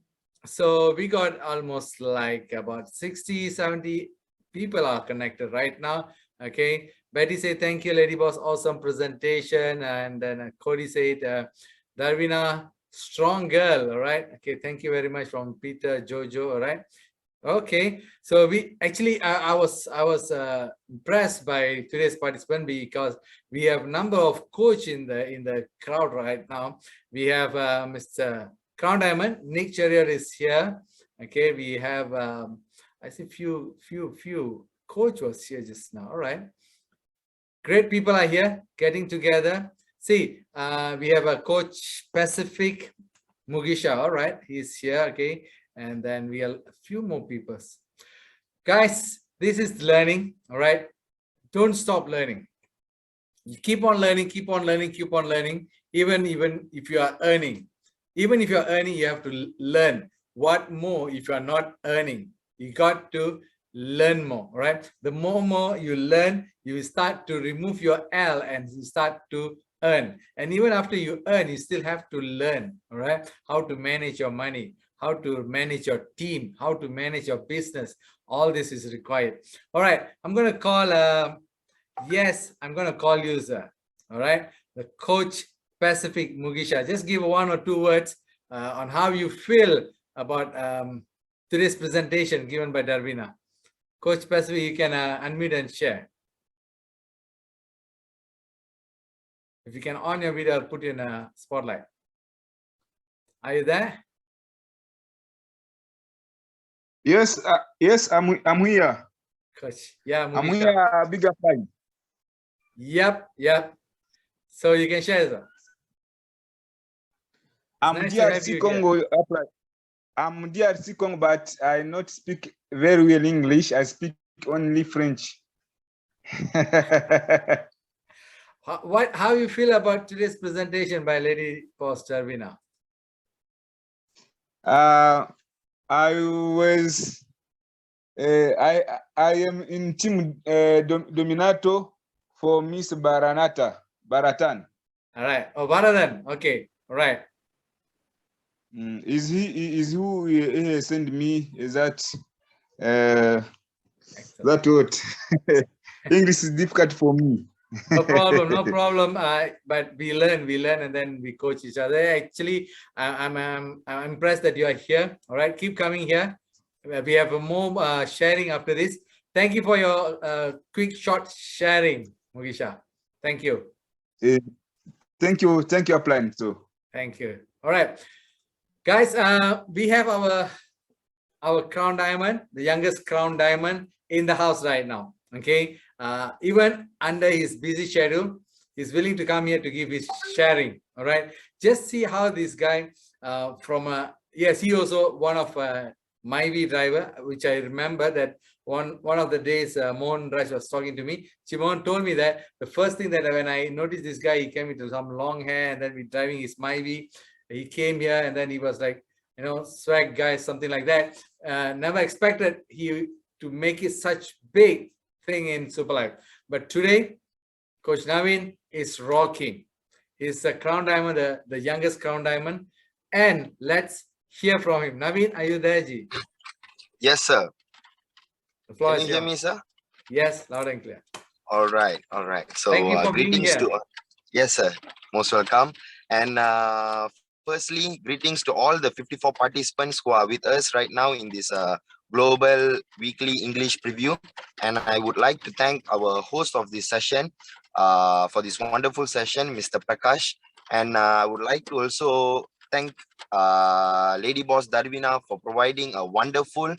so we got almost like about 60-70 people are connected right now. Okay, Betty say thank you, Lady Boss, awesome presentation. And then Cody said Dharvina, strong girl. All right, okay, thank you very much from Peter Jojo. All right, okay, so we actually I was impressed by today's participant because we have number of coach in the crowd right now. We have Mr. Crown Diamond, Nick Cherier is here. Okay, we have I see few coach was here just now. All right, great people are here getting together. See, we have a coach Pacific Mugisha. All right, he's here. Okay, and then we have a few more people. Guys, this is learning. All right, don't stop learning. You keep on learning, keep on learning, keep on learning. Even if you are earning, even if you are earning, you have to learn. What more if you are not earning? You got to learn more, right? The more you learn, you start to remove your L and you start to earn. And even after you earn, you still have to learn, all right? How to manage your money, how to manage your team, how to manage your business. All this is required. All right, I'm going to call, yes, I'm going to call you, sir. All right, the coach Pacific Mugisha. Just give 1 or 2 words on how you feel about today's presentation given by Dharvina. Coach Pacific, you can unmute and share. If you can on your video, I'll put you in a spotlight. Are you there? Yes, yes, I'm here. Coach, yeah, Mugisha. I'm here, bigger fine. Yep. So you can share, sir. I'm Nice to have DRC you Congo. I'm DRC Congo, but I not speak very well English. I speak only French. How you feel about today's presentation by Lady Boss Dharvina? I was, I am in Team Dominato for Miss Baratan. All right. Oh, Baradan. Okay. All right. Is who he sent me? Is that that what? English is difficult for me. No problem, no problem. But we learn, and then we coach each other. Actually, I'm impressed that you are here. All right, keep coming here. We have more sharing after this. Thank you for your quick short sharing, Mugisha. Thank you. Thank you, Upline too. Thank you. All right, guys. We have our crown diamond, the youngest crown diamond in the house right now. Okay. Even under his busy schedule, he's willing to come here to give his sharing. All right. Just see how this guy yes, he also one of MAHADEVAN driver, which I remember that one of the days Mohan Raj was talking to me. Mohan told me that the first thing that when I noticed this guy, he came into some long hair and then we driving his MAHADEVAN. He came here and then he was like, you know, swag guy, something like that. Never expected he to make it such big thing in SUPERLIFE. But today, Coach NAVEEN is rocking. He's the crown diamond, the youngest crown diamond. And let's hear from him. NAVEEN, are you there, Ji? Yes, sir. The floor Can is you hear yours. me, sir? Yes, loud and clear. All right. So thank you for being greetings here. to yes, sir. Most welcome. And firstly, greetings to all the 54 participants who are with us right now in this global weekly English preview. And I would like to thank our host of this session for this wonderful session, Mr. Prakash. And I would like to also thank Lady Boss DHARVINA for providing a wonderful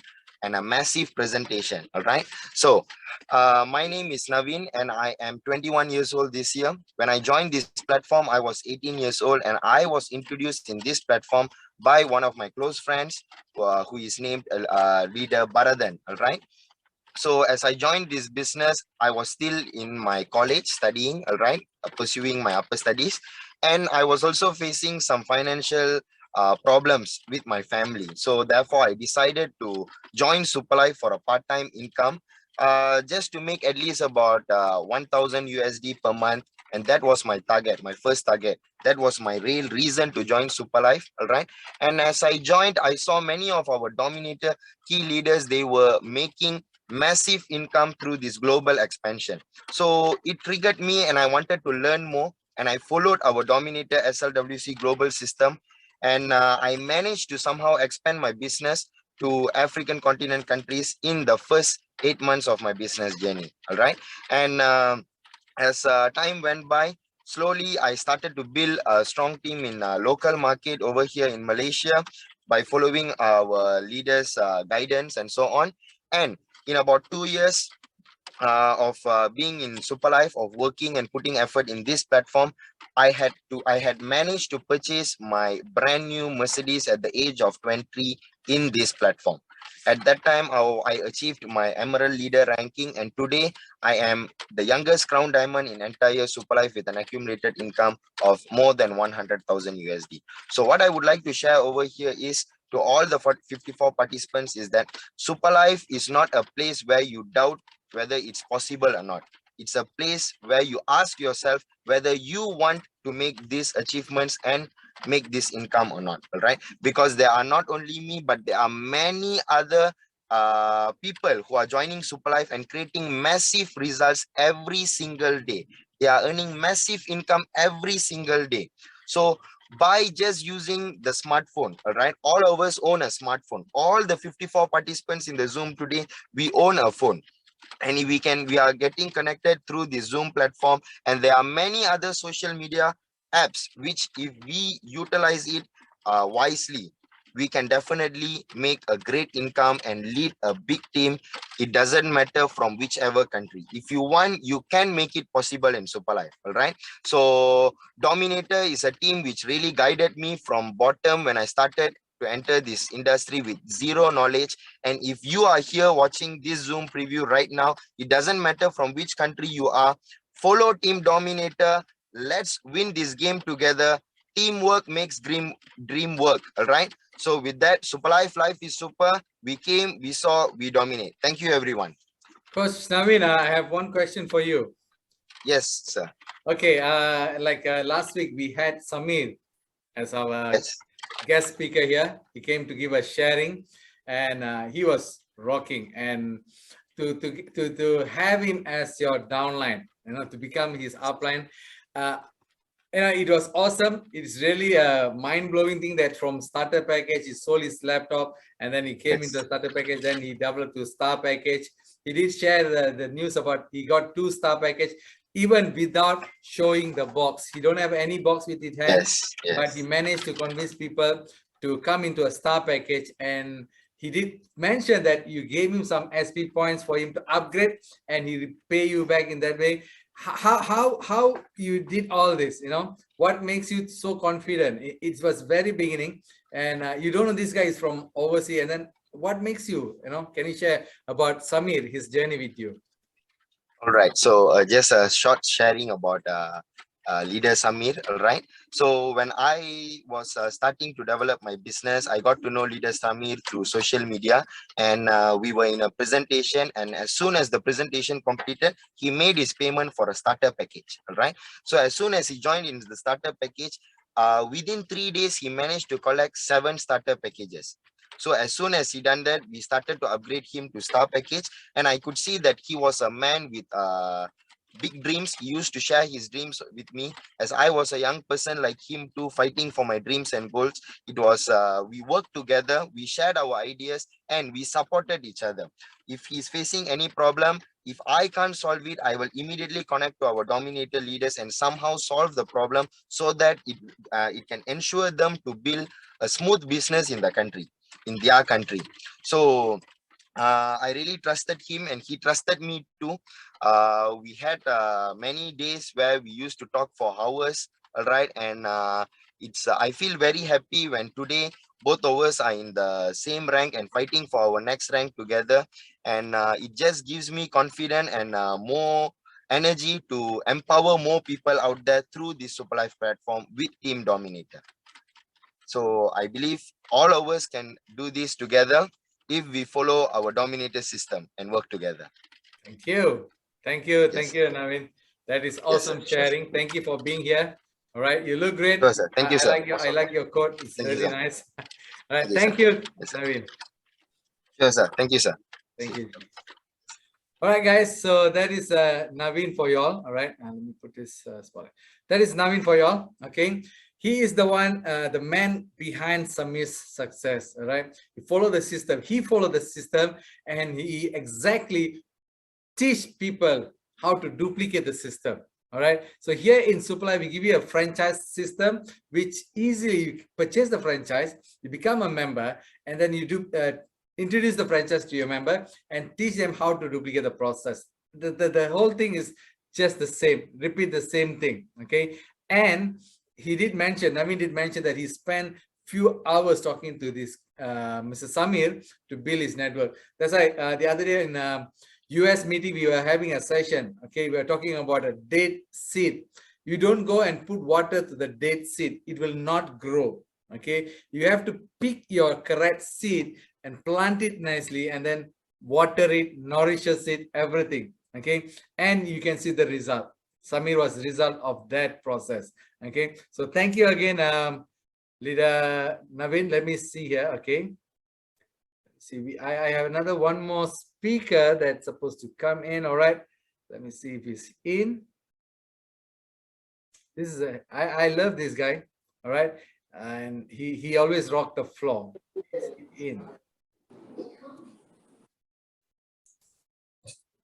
and a massive presentation. All right. So my name is NAVEEN and I am 21 years old this year. When I joined this platform, I was 18 years old and I was introduced in this platform by one of my close friends who is named Leader Baradan. All right. So as I joined this business, I was still in my college studying, all right, pursuing my upper studies. And I was also facing some financial problems with my family. So therefore, I decided to join SUPERLIFE for a part-time income just to make at least about 1,000 USD per month. And that was my target, my first target. That was my real reason to join SUPERLIFE, all right? And as I joined, I saw many of our dominator key leaders, they were making massive income through this global expansion. So it triggered me and I wanted to learn more. And I followed our dominator SLWC global system. And I managed to somehow expand my business to African continent countries in the first 8 months of my business journey. All right. And as time went by, slowly I started to build a strong team in local market over here in Malaysia by following our leaders' guidance and so on. And in about 2 years of being in SUPERLIFE, of working and putting effort in this platform, I had managed to purchase my brand new Mercedes at the age of 20 in this platform. At that time, I achieved my Emerald Leader ranking, and today I am the youngest crown diamond in entire SUPERLIFE with an accumulated income of more than 100,000 USD. So what I would like to share over here is to all the 54 participants is that SUPERLIFE is not a place where you doubt whether it's possible or not. It's a place where you ask yourself whether you want to make these achievements and make this income or not, all right? Because there are not only me, but there are many other people who are joining SUPERLIFE and creating massive results every single day. They are earning massive income every single day. So by just using the smartphone, all right, all of us own a smartphone. All the 54 participants in the Zoom today, we own a phone. And we are getting connected through the Zoom platform, and there are many other social media apps which, if we utilize it wisely, we can definitely make a great income and lead a big team. It doesn't matter from whichever country. If you want, you can make it possible in SUPERLIFE. All right. So Dominator is a team which really guided me from bottom when I started to enter this industry with zero knowledge. And if you are here watching this Zoom preview right now, it doesn't matter from which country you are, follow Team Dominator. Let's win this game together. Teamwork makes dream work. All right. So with that, SUPERLIFE, life is super. We came, we saw, we dominate. Thank you, everyone. Coach NAVEEN, I have one question for you. Yes, sir. Okay, last week we had Samir. as our Yes. guest speaker here. He came to give us sharing, and he was rocking. And to have him as your downline, to become his upline, it was awesome. It's really a mind-blowing thing that from starter package he sold his laptop, and then he came into the starter package. Then he developed to star package. He did share the news about he got 2-star package even without showing the box. He don't have any box with his hand, but he managed to convince people to come into a star package. And he did mention that you gave him some SP points for him to upgrade, and he will pay you back in that way. How you did all this? What makes you so confident? It was very beginning, and you don't know this guy is from overseas. And then what makes you, can you share about Samir, his journey with you? All right. So just a short sharing about leader Samir. All right. So when I was starting to develop my business, I got to know leader Samir through social media, and we were in a presentation. And as soon as the presentation completed, he made his payment for a starter package. All right. So as soon as he joined in the starter package, within 3 days, he managed to collect 7 starter packages. So as soon as he done that, we started to upgrade him to star package, and I could see that he was a man with big dreams. He used to share his dreams with me, as I was a young person like him too, fighting for my dreams and goals. It was we worked together, we shared our ideas, and we supported each other. If he's facing any problem, if I can't solve it, I will immediately connect to our dominator leaders and somehow solve the problem, so that it can ensure them to build a smooth business in the country, in their country. So I really trusted him, and he trusted me too. We had many days where we used to talk for hours. All right. And I feel very happy when today both of us are in the same rank and fighting for our next rank together. And it just gives me confidence and more energy to empower more people out there through this SUPERLIFE platform with Team Dominator. So I believe all of us can do this together if we follow our dominator system and work together. Thank you. Thank you. Thank you, Naveen. That is awesome sharing. Thank you for being here. All right. You look great. Sure, sir. Thank you, sir. I like your quote. It's really nice. All right. Thank you, Naveen. Sure, sir. Thank you, sir. Thank you. All right, guys. So that is Naveen for y'all. All right. Let me put this spotlight. That is Naveen for y'all. Okay. He is the one, the man behind Samir's success. All right. He followed the system. He followed the system, and he exactly teach people how to duplicate the system. All right. So here in SUPERLIFE, we give you a franchise system, which easily you purchase the franchise, you become a member, and then you do introduce the franchise to your member and teach them how to duplicate the process. The whole thing is just the same. Repeat the same thing. Okay. And he did mention, Naveen did mention that he spent few hours talking to this Mr. Samir to build his network. That's why the other day in US meeting, we were having a session. Okay, we were talking about a date seed. You don't go and put water to the date seed. It will not grow. Okay, you have to pick your correct seed and plant it nicely, and then water it, nourishes it, everything. Okay, and you can see the result. Samir was the result of that process. Okay, so thank you again, leader Naveen. Let me see here. Okay, see, I have another one more speaker that's supposed to come in. All right, let me see if he's in. This is I love this guy. All right, and he always rocked the floor. He's in.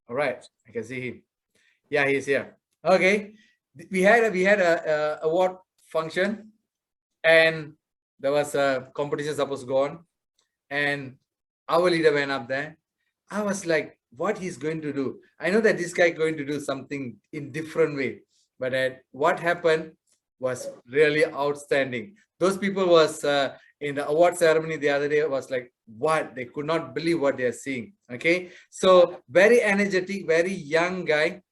All right, I can see him. Yeah, he's here. Okay, we had a award function, and there was a competition supposed to go on, and our leader went up there. I was like, what he's going to do? I know that this guy going to do something in different way, but what happened was really outstanding. Those people was in the award ceremony the other day was like, what? They could not believe what they're seeing. Okay, so very energetic, very young guy.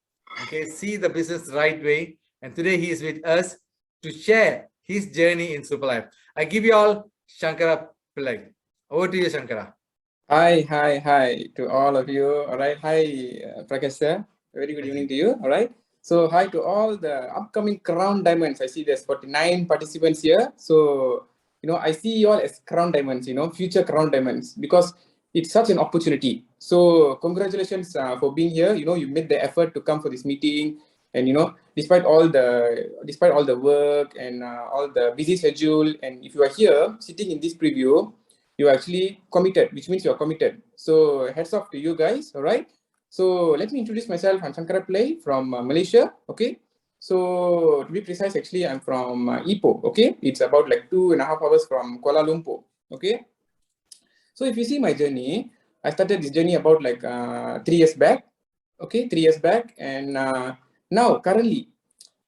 Okay, see the business right way, and today he is with us to share his journey in SUPERLIFE. I give you all SANKARA PILLAI. Over to you, SANKARA. Hi to all of you. All right. Hi, Prakash sir. Very good evening to you. All right. So hi to all the upcoming Crown Diamonds. I see there's 49 participants here. So, I see you all as Crown Diamonds, future Crown Diamonds, because it's such an opportunity. So congratulations for being here. You made the effort to come for this meeting, and despite all the work and all the busy schedule, and if you are here sitting in this preview, you're actually committed, which means you're committed. So heads off to you guys. All right. So let me introduce myself. I'm SANKARA PILLAI from Malaysia. Okay. So to be precise, actually, I'm from Ipoh. Okay. It's about like 2.5 hours from Kuala Lumpur. Okay. So if you see my journey, I started this journey about like 3 years back. Okay. 3 years back. And now currently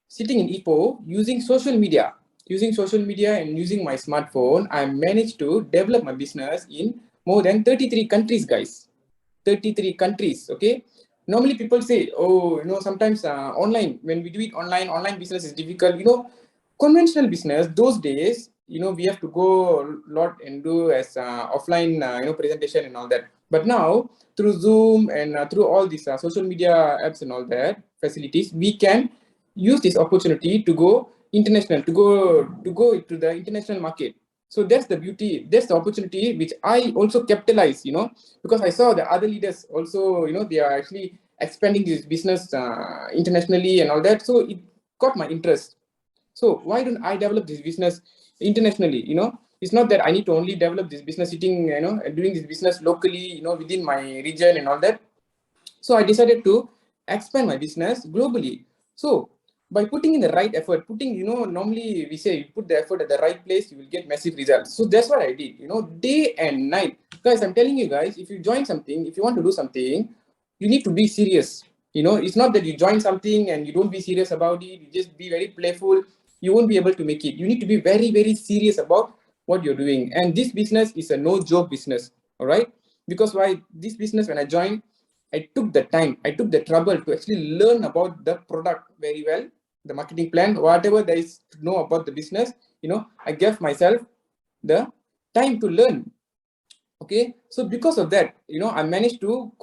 sitting in Ipoh using social media and using my smartphone, I managed to develop my business in more than 33 countries, guys. 33 countries. Okay. Normally people say, oh, sometimes online, when we do it online business is difficult. Conventional business those days, we have to go a lot and do as offline, presentation and all that. But now through Zoom and through all these social media apps and all that facilities, we can use this opportunity to go international, to go to the international market. So that's the beauty, that's the opportunity which I also capitalize, because I saw the other leaders also, they are actually expanding this business internationally and all that. So it caught my interest. So why don't I develop this business internationally? It's not that I need to only develop this business sitting, doing this business locally, within my region and all that. So I decided to expand my business globally. So by putting in the right effort, normally we say you put the effort at the right place, you will get massive results. So that's what I did, day and night. Guys, I'm telling you guys, if you join something, if you want to do something, you need to be serious. It's not that you join something and you don't be serious about it, you just be very playful, you won't be able to make it. You need to be very, very serious about what you're doing. And this business is a no joke business, all right? Because why this business, when I joined, I took the time, I took the trouble to actually learn about the product very well, the marketing plan, whatever there is to know about the business, I gave myself the time to learn. Okay, so because of that, I managed to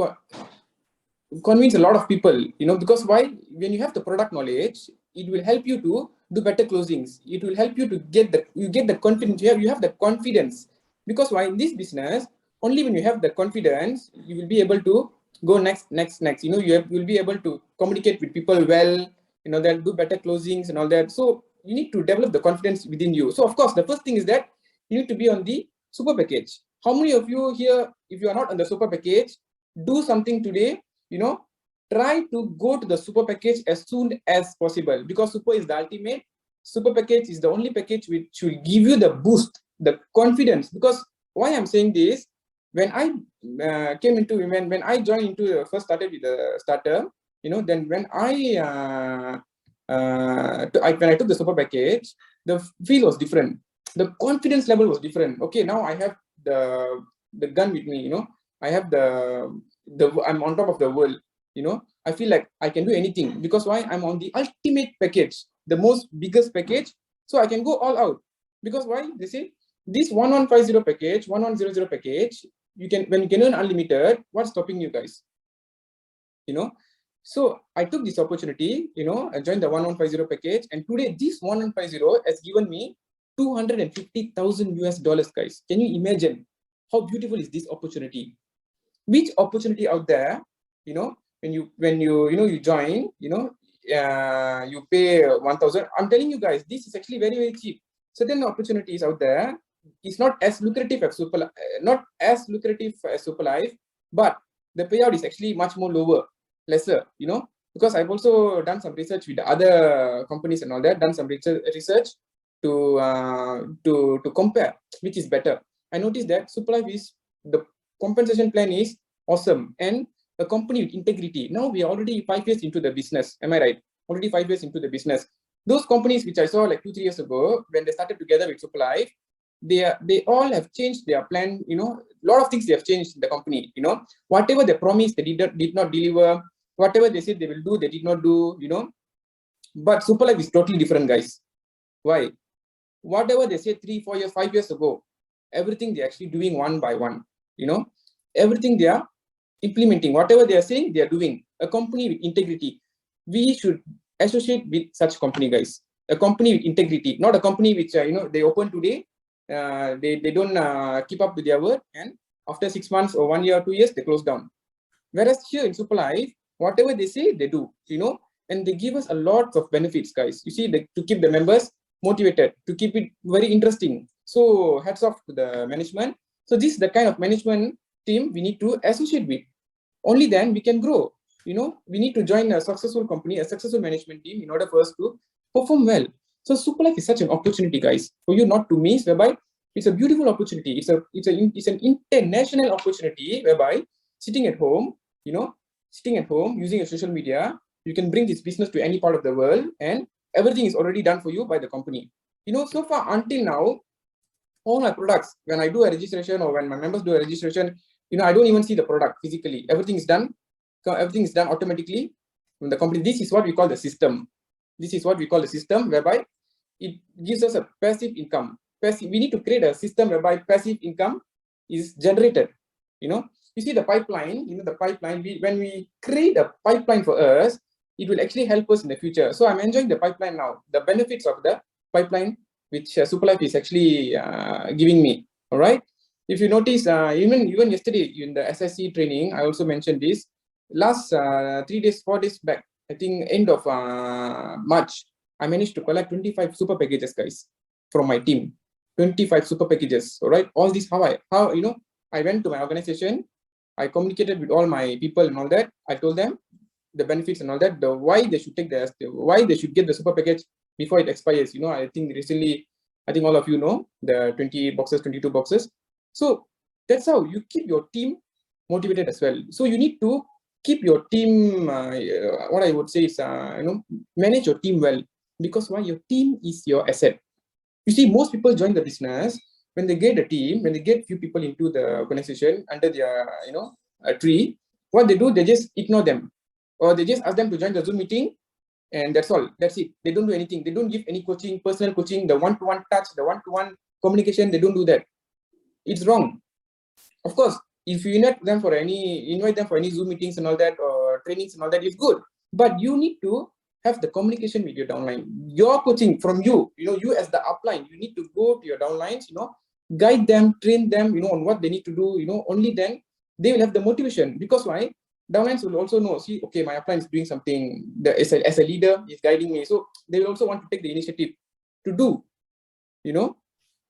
convince a lot of people, because why? When you have the product knowledge, it will help you to do better closings. It will help you to get the confidence. You have the confidence, because why? In this business, only when you have the confidence, you will be able to go next. You'll be able to communicate with people well, they'll do better closings and all that. So you need to develop the confidence within you. So of course, the first thing is that you need to be on the super package. How many of you here, if you are not on the super package, do something today, try to go to the super package as soon as possible, because super is the ultimate. Super package is the only package which will give you the boost, the confidence. Because why I'm saying this, when I when I joined into first started with the starter, then when I took the super package, the feel was different, the confidence level was different. Okay, now I have the gun with me, I have I'm on top of the world, I feel like I can do anything, because why? I'm on the ultimate package, the most biggest package, so I can go all out. Because why? They say this 1150 package, 1100 package, when you can earn unlimited, what's stopping you guys? So I took this opportunity, I joined the 1150 package, and today this 1150 has given me $250,000 US, guys. Can you imagine how beautiful is this opportunity? Which opportunity out there, when you join, you pay 1,000. I'm telling you guys, this is actually very, very cheap. Certain opportunities out there is not as lucrative as SUPERLIFE, but the payout is actually much more lesser, because I've also done some research with the other companies and all that, done some research to compare which is better. I noticed that SUPERLIFE is the compensation plan is awesome, and a company with integrity. Now we are already 5 years into the business. Am I right? Already 5 years into the business. Those companies which I saw like 2-3 years ago, when they started together with SUPERLIFE, they all have changed their plan. A lot of things they have changed in the company. Whatever they promised, they did not deliver. Whatever they said they will do, they did not do. But SUPERLIFE is totally different, guys. Why? Whatever they said 3, 4 years, 5 years ago, everything they're actually doing one by one. Everything they are implementing. Whatever they are saying, they are doing. A company with integrity. We should associate with such company, guys. A company with integrity, not a company which they open today, they don't keep up with their word, and after 6 months or 1 year or 2 years they close down. Whereas here in SUPERLIFE, whatever they say, they do, and they give us a lot of benefits, guys. You see, to keep the members motivated, to keep it very interesting. So hats off to the management. So this is the kind of management team we need to associate with. Only then we can grow. We need to join a successful company, a successful management team in order for us to perform well. So SUPERLIFE is such an opportunity, guys, for you not to miss, whereby it's a beautiful opportunity. It's an international opportunity whereby sitting at home, using your social media, you can bring this business to any part of the world, and everything is already done for you by the company. So far until now, all my products, when I do a registration or when my members do a registration, I don't even see the product physically. Everything is done automatically from the company. This is what we call the system. Whereby it gives us a passive income. We need to create a system whereby passive income is generated. You see the pipeline, when we create a pipeline for us, it will actually help us in the future. So I'm enjoying the pipeline now, the benefits of the pipeline, which SUPERLIFE is actually giving me. All right. If you notice, even yesterday in the SSC training, I also mentioned this. Last 4 days back, I think end of March, I managed to collect 25 super packages, guys, from my team. 25 super packages. All right. All this, I went to my organization, I communicated with all my people and all that. I told them the benefits and all that, why they should get the super package before it expires. I think recently, all of you know the 28 boxes, 22 boxes. So that's how you keep your team motivated as well. So you need to keep your team, what I would say is, manage your team well, because why? Your team is your asset. You see, most people join the business when they get a team, when they get few people into the organization under their, a tree. What they do, they just ignore them, or they just ask them to join the Zoom meeting, and that's all. That's it. They don't do anything. They don't give any coaching, personal coaching, the one-to-one touch, the one-to-one communication. They don't do that. It's wrong. Of course, if you invite them for any Zoom meetings and all that, or trainings and all that, it's good. But you need to have the communication with your downline. Your coaching from you, you as the upline, you need to go to your downlines, guide them, train them, on what they need to do. Only then they will have the motivation. Because why? Downlines will also know, see, okay, my upline is doing something. As a leader, is guiding me. So they will also want to take the initiative to do.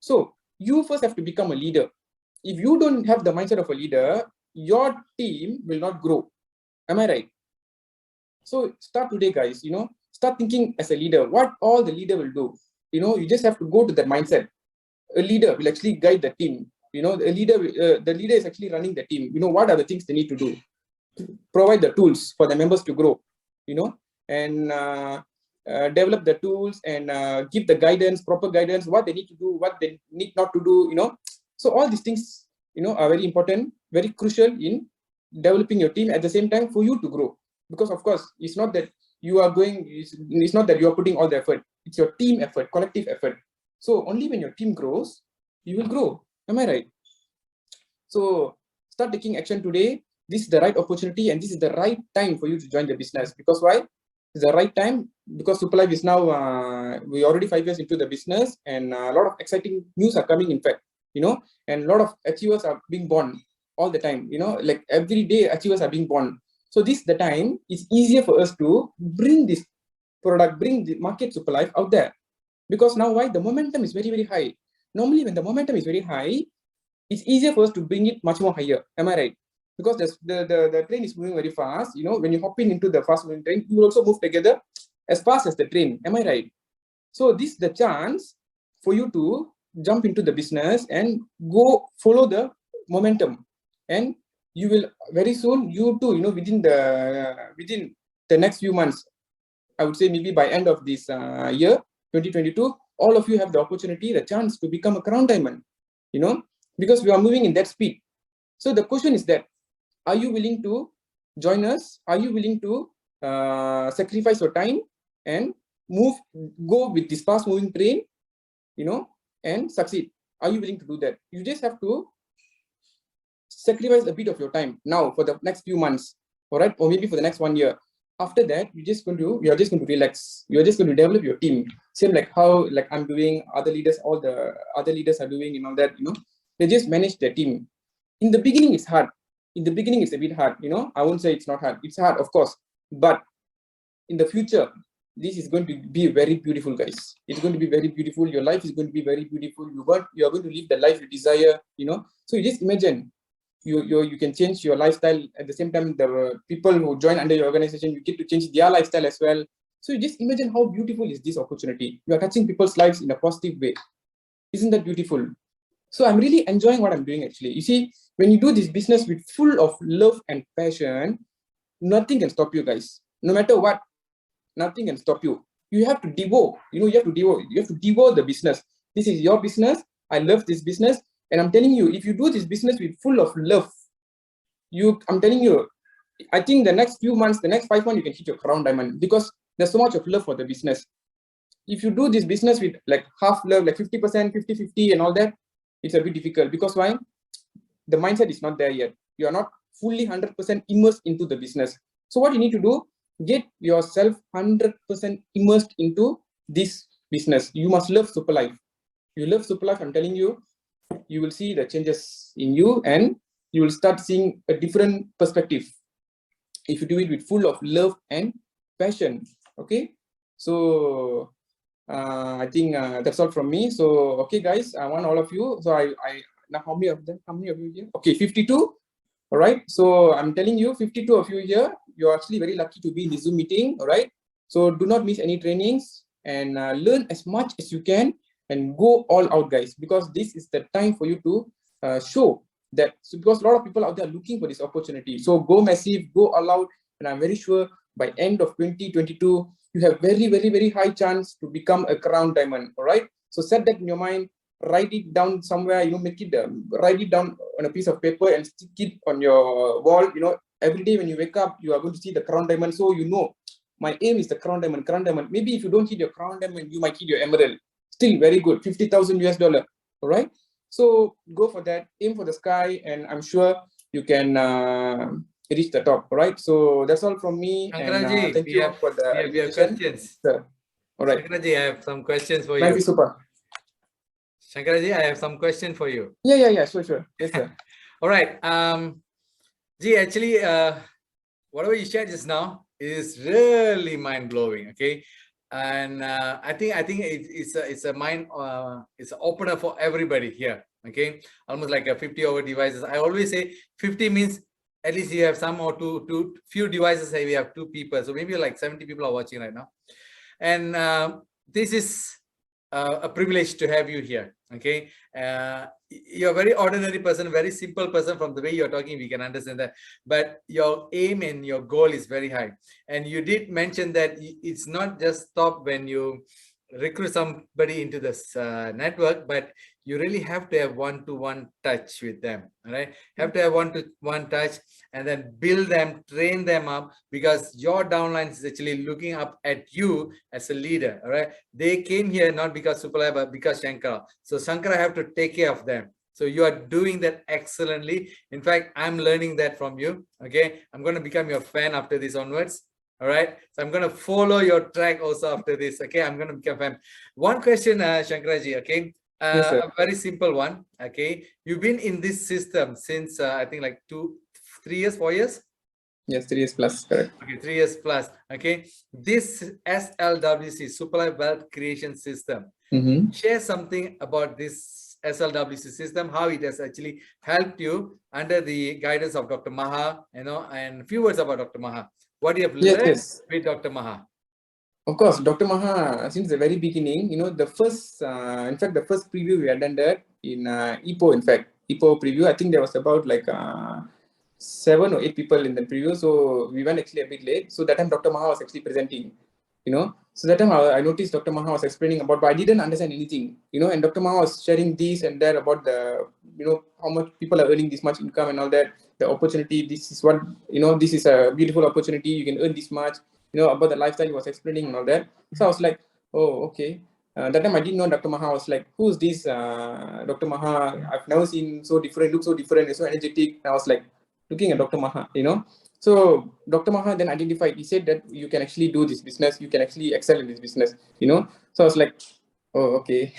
So you first have to become a leader. If you don't have the mindset of a leader, your team will not grow. Am I right? So start today, guys. Start thinking as a leader. What all the leader will do. You just have to go to that mindset. A leader will actually guide the team. The leader is actually running the team. What are the things they need to do? Provide the tools for the members to grow. And develop the tools and give the guidance, proper guidance, what they need to do, what they need not to do. So all these things, are very important, very crucial in developing your team, at the same time for you to grow. Because of course, it's not that you are putting all the effort. It's your team effort, collective effort. So only when your team grows, you will grow. Am I right? So start taking action today. This is the right opportunity, and this is the right time for you to join the business. Because why? It's the right time because SUPERLIFE is now, we're already 5 years into the business, and a lot of exciting news are coming, in fact, and a lot of achievers are being born all the time, like every day achievers are being born. So this is the time, it's easier for us to bring this product, bring the market SUPERLIFE out there. Because now why? The momentum is very, very high. Normally when the momentum is very high, it's easier for us to bring it much more higher. Am I right? Because the train is moving very fast. When you hop into the fast moving train, you will also move together as fast as the train. Am I right? So this is the chance for you to jump into the business and go follow the momentum. And you will very soon, you too, within the next few months, I would say maybe by end of this year, 2022, all of you have the opportunity, the chance to become a crown diamond, because we are moving in that speed. So the question is that, are you willing to join us? Are you willing to sacrifice your time and go with this fast moving train, and succeed? Are you willing to do that? You just have to sacrifice a bit of your time now for the next few months, all right? Or maybe for the next 1 year. after that, you're just going to relax. You're just going to develop your team. Same like how like I'm doing, other leaders, all the other leaders are doing, that, they just manage their team. In the beginning, it's hard. In the beginning, it's a bit hard, I won't say it's not hard. It's hard, of course. But in the future, this is going to be very beautiful, guys. It's going to be very beautiful. Your life is going to be very beautiful. You are going to live the life you desire, So you just imagine you can change your lifestyle. At the same time, the people who join under your organization, you get to change their lifestyle as well. So you just imagine how beautiful is this opportunity. You are touching people's lives in a positive way. Isn't that beautiful? So I'm really enjoying what I'm doing, actually. You see, when you do this business with full of love and passion, nothing can stop you, guys. No matter what, nothing can stop you. You have to devote, you have to devote the business. This is your business. I love this business. And I'm telling you, if you do this business with full of love, I'm telling you, I think the next few months, the next 5 months, you can hit your crown diamond because there's so much of love for the business. If you do this business with like half love, like 50%, 50-50 and all that, it's a bit difficult because why? The mindset is not there yet. You are not fully 100% immersed into the business. So what you need to do, get yourself 100% immersed into this business. You must love SUPERLIFE. You love SUPERLIFE, I'm telling you, you will see the changes in you and you will start seeing a different perspective if you do it with full of love and passion. Okay, so I think that's all from me. So okay, guys, I want all of you. So I now how many of you here? Okay, 52. All right, so I'm telling you, 52 of you here, you're actually very lucky to be in the Zoom meeting. All right, so do not miss any trainings and learn as much as you can and go all out, guys, because this is the time for you to show that, because a lot of people out there are looking for this opportunity. So go massive, go all out, and I'm very sure by end of 2022, you have very, very, very high chance to become a crown diamond. All right, so set that in your mind, write it down somewhere, make it, write it down on a piece of paper and stick it on your wall. Every day when you wake up, you are going to see the crown diamond. So my aim is the crown diamond, Maybe if you don't hit your crown diamond, you might hit your emerald. Still very good, $50,000. All right, so go for that, aim for the sky, and I'm sure you can reach the top. All right, so that's all from me. And thank you for the we have questions. All right, Shankaraji, I have some questions for nice, you. super. Shankaraji, I have some question for you. Yeah, sure. Yes, sir. All right. Actually, whatever you shared just now is really mind-blowing. Okay. And I think it's a mind it's an opener for everybody here. Okay, almost like a 50 devices. I always say 50 means at least you have some or two few devices. Say we have 2 people, so maybe like 70 people are watching right now, and this is a privilege to have you here. Okay, you're a very ordinary person, very simple person. From the way you're talking, we can understand that, but your aim and your goal is very high. And you did mention that it's not just stop when you recruit somebody into this network, but you really have to have one-to-one touch with them. All right, have to have one-to-one touch and then build them, train them up, because your downline is actually looking up at you as a leader. All right, they came here not because SUPERLIFE, but because SANKARA. So SANKARA have to take care of them. So you are doing that excellently. In fact, I'm learning that from you. Okay, I'm going to become your fan after this onwards. All right, so I'm going to follow your track also after this. Okay, I'm going to become a fan. One question, Shankaraji. Okay, yes, a very simple one. Okay, you've been in this system since I think like 3 years, 4 years. Yes, 3 years plus, correct. Okay, 3 years plus. Okay, this SLWC, SUPERLIFE Wealth Creation System. Share something about this SLWC system, how it has actually helped you under the guidance of Dr. Maha, and a few words about Dr. Maha. What you have learned with Dr. Maha? Of course, Dr. Maha, since the very beginning, the first, in fact, the first preview we attended in IPO, IPO preview, I think there was about like 7 or 8 people in the preview. So we went actually a bit late. So that time Dr. Maha was actually presenting, So that time I noticed Dr. Maha was explaining about, but I didn't understand anything, and Dr. Maha was sharing this and that about the, how much people are earning this much income and all that, the opportunity, this is what, this is a beautiful opportunity, you can earn this much, about the lifestyle he was explaining and all that. So I was like, oh, okay. That time I didn't know Dr. Maha. I was like, who's this Dr. Maha? I've never seen so different, look so different, so energetic. And I was like, looking at Dr. Maha, So So Dr. Maha then identified, he said that you can actually do this business, you can actually excel in this business, you know. So I was like, oh, okay.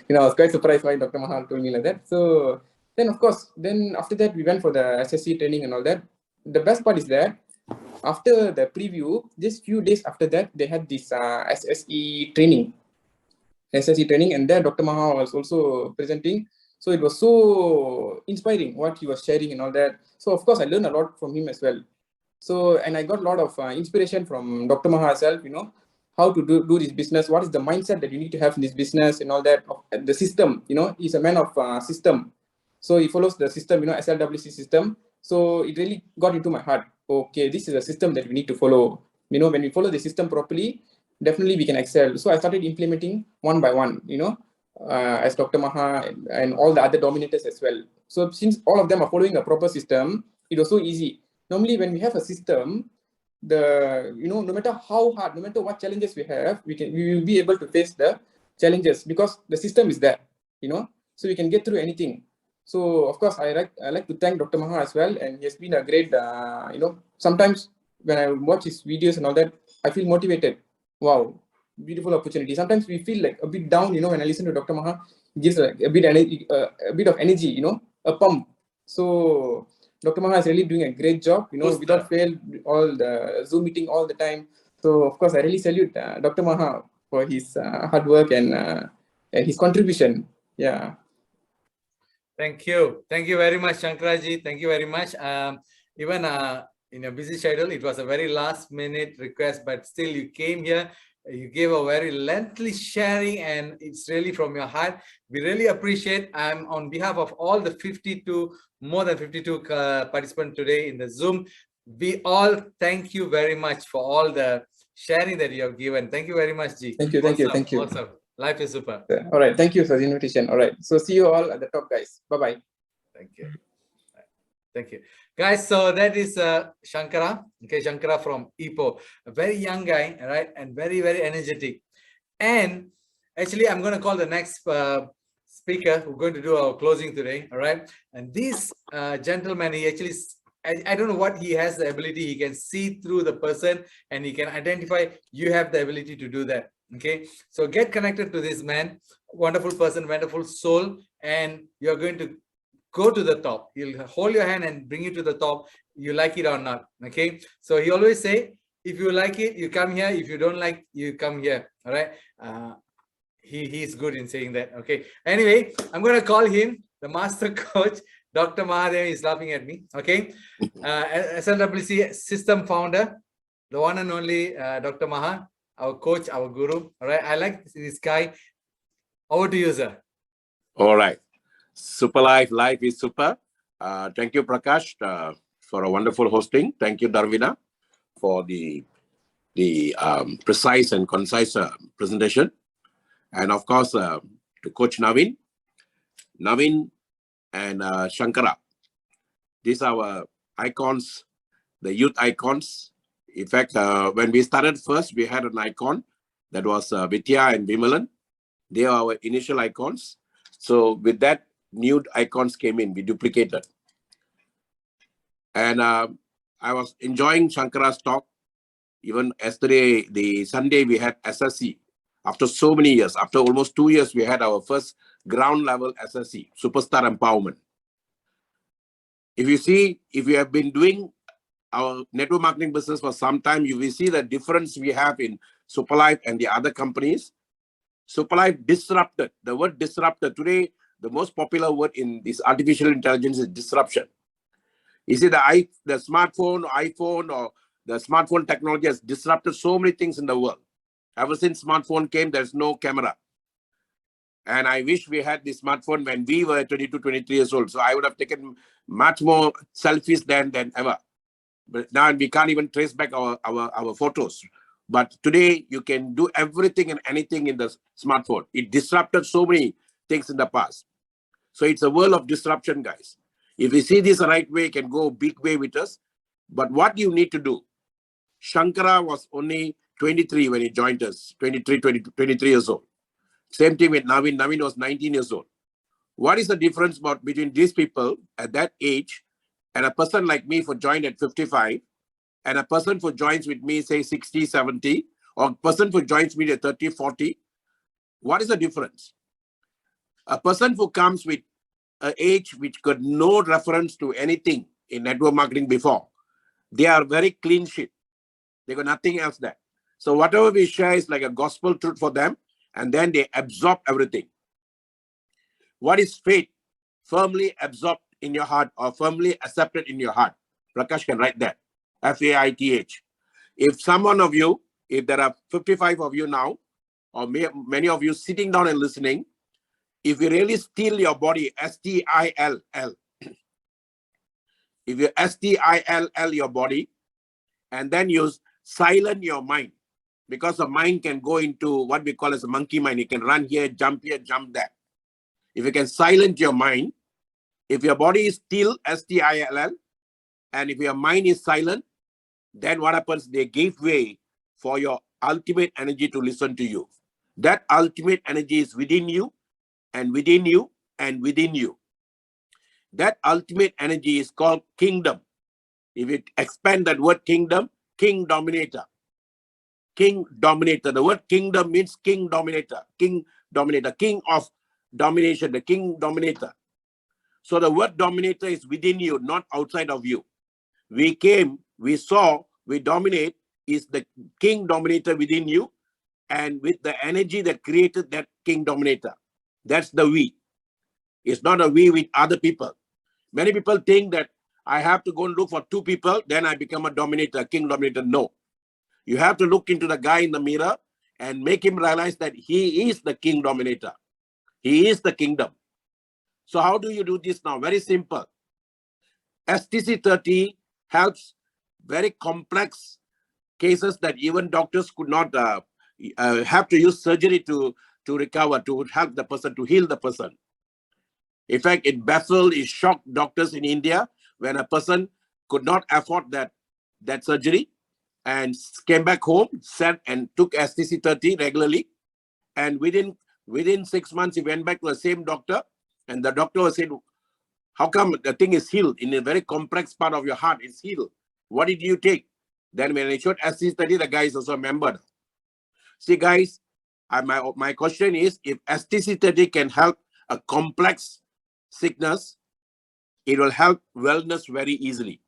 You know, I was quite surprised why Dr. Maha told me like that. So then of course, then after that, we went for the SSC training and all that. The best part is that after the preview, just few days after that, they had this SSE training, and there Dr. Maha was also presenting. So it was so inspiring what he was sharing and all that. So of course, I learned a lot from him as well. So, and I got a lot of inspiration from Dr. Maha herself, you know, how to do this business, what is the mindset that you need to have in this business and all that. The system, you know, he's a man of system. So he follows the system, you know, SLWC system. So it really got into my heart. Okay, this is a system that we need to follow. You know, when we follow the system properly, definitely we can excel. So I started implementing one by one, you know, as Dr. Maha and all the other dominators as well. So since all of them are following a proper system, it was so easy. Normally when we have a system, no matter how hard, no matter what challenges we have, we will be able to face the challenges because the system is there, you know, so we can get through anything. So of course, I like to thank Dr. Maha as well, and he has been a great, you know, sometimes when I watch his videos and all that, I feel motivated. Wow, beautiful opportunity. Sometimes we feel like a bit down, you know, when I listen to Dr. Maha, he gives like a bit of energy, you know, a pump. So Dr. Maha is really doing a great job, you know, without fail, all the Zoom meeting all the time. So of course, I really salute Dr. Maha for his hard work and his contribution. Yeah. Thank you very much, Shankaraji. Thank you very much. Even in a busy schedule, it was a very last minute request, but still you came here. You gave a very lengthy sharing, and it's really from your heart. We really appreciate. I'm on behalf of all the more than 52 participants today in the Zoom. We all thank you very much for all the sharing that you have given. Thank you very much, Ji. Thank you. Awesome. Life is super. All right. Thank you for the invitation. All right. So see you all at the top, guys. Bye-bye. Thank you. Thank you. Guys, so that is Shankara. Okay, Shankara from Ipoh. A very young guy, right? And very, very energetic. And actually, I'm going to call the next speaker who's going to do our closing today. All right. And this gentleman, he actually, I don't know what he has the ability. He can see through the person and he can identify. You have the ability to do that. Okay, so get connected to this man, wonderful person, wonderful soul, and you're going to go to the top. He'll hold your hand and bring you to the top. You like it or not. Okay, so he always say, if you like it, you come here. If you don't like, you come here. All right. He's good in saying that. Okay. Anyway, I'm going to call him the master coach. Dr. Mahadevan is laughing at me. Okay. SLWC system founder, the one and only Dr. Maha, our coach, our guru. All right. I like this guy. Over to you, sir. All right. SUPERLIFE, life is super. Thank you, Prakash, for a wonderful hosting. Thank you, DHARVINA, for the precise and concise presentation. And of course, to Coach NAVEEN and Shankara. These are our icons, the youth icons. In fact, when we started first, we had an icon that was Vidya and Vimalan. They are our initial icons. So with that, new icons came in, we duplicated. And I was enjoying Shankara's talk. Even yesterday, the Sunday, we had SSC. After so many years, after almost 2 years, we had our first ground level SSC, Superstar Empowerment. If you have been doing our network marketing business for some time, you will see the difference we have in SUPERLIFE and the other companies. SUPERLIFE disrupted. The word disrupted today, the most popular word in this artificial intelligence is disruption. You see, the smartphone, iPhone, or the smartphone technology has disrupted so many things in the world. Ever since smartphone came, there's no camera. And I wish we had this smartphone when we were 22, 23 years old. So I would have taken much more selfies than ever. But now we can't even trace back our photos. But today you can do everything and anything in the smartphone. It disrupted so many things in the past. So it's a world of disruption, guys. If you see this the right way, you can go a big way with us. But what you need to do, Shankara was only 23 when he joined us, 23 years old. Same thing with NAVEEN. NAVEEN was 19 years old. What is the difference between these people at that age and a person like me for joined at 55, and a person who joins with me, say 60, 70, or a person who joins me at 30, 40, what is the difference? A person who comes with an age which got no reference to anything in network marketing before, they are very clean sheet. They got nothing else there. So whatever we share is like a gospel truth for them, and then they absorb everything. What is faith? Firmly absorbed in your heart or firmly accepted in your heart. Prakash can write that. F-A-I-T-H. If someone of you, if there are 55 of you now, or many of you sitting down and listening, if you really still your body, S-T-I-L-L, if you S-T-I-L-L your body, and then you silent your mind, because the mind can go into what we call as a monkey mind. It can run here, jump there. If you can silence your mind, if your body is still, S-T-I-L-L, and if your mind is silent, then what happens? They give way for your ultimate energy to listen to you. That ultimate energy is within you, and within you, and within you. That ultimate energy is called kingdom. If you expand that word kingdom, king dominator. King dominator. The word kingdom means king dominator. King dominator. King of domination. The king dominator. So the word dominator is within you, not outside of you. We came, we saw, we dominate is the king dominator within you, and with the energy that created that king dominator. That's the we. It's not a we with other people. Many people think that I have to go and look for two people, then I become a dominator, king dominator. No. You have to look into the guy in the mirror and make him realize that he is the king dominator. He is the kingdom. So how do you do this now? Very simple. STC30 helps very complex cases that even doctors could not have to use surgery to recover, to help the person, to heal the person. In fact, it baffled, it shocked doctors in India when a person could not afford that surgery and came back home, sat and took STC30 regularly. And within 6 months, he went back to the same doctor, and the doctor was saying, how come the thing is healed in a very complex part of your heart? It's healed. What did you take? Then when I showed STC30, the guy is also a member. See, guys, my question is, if STC30 can help a complex sickness, it will help wellness very easily.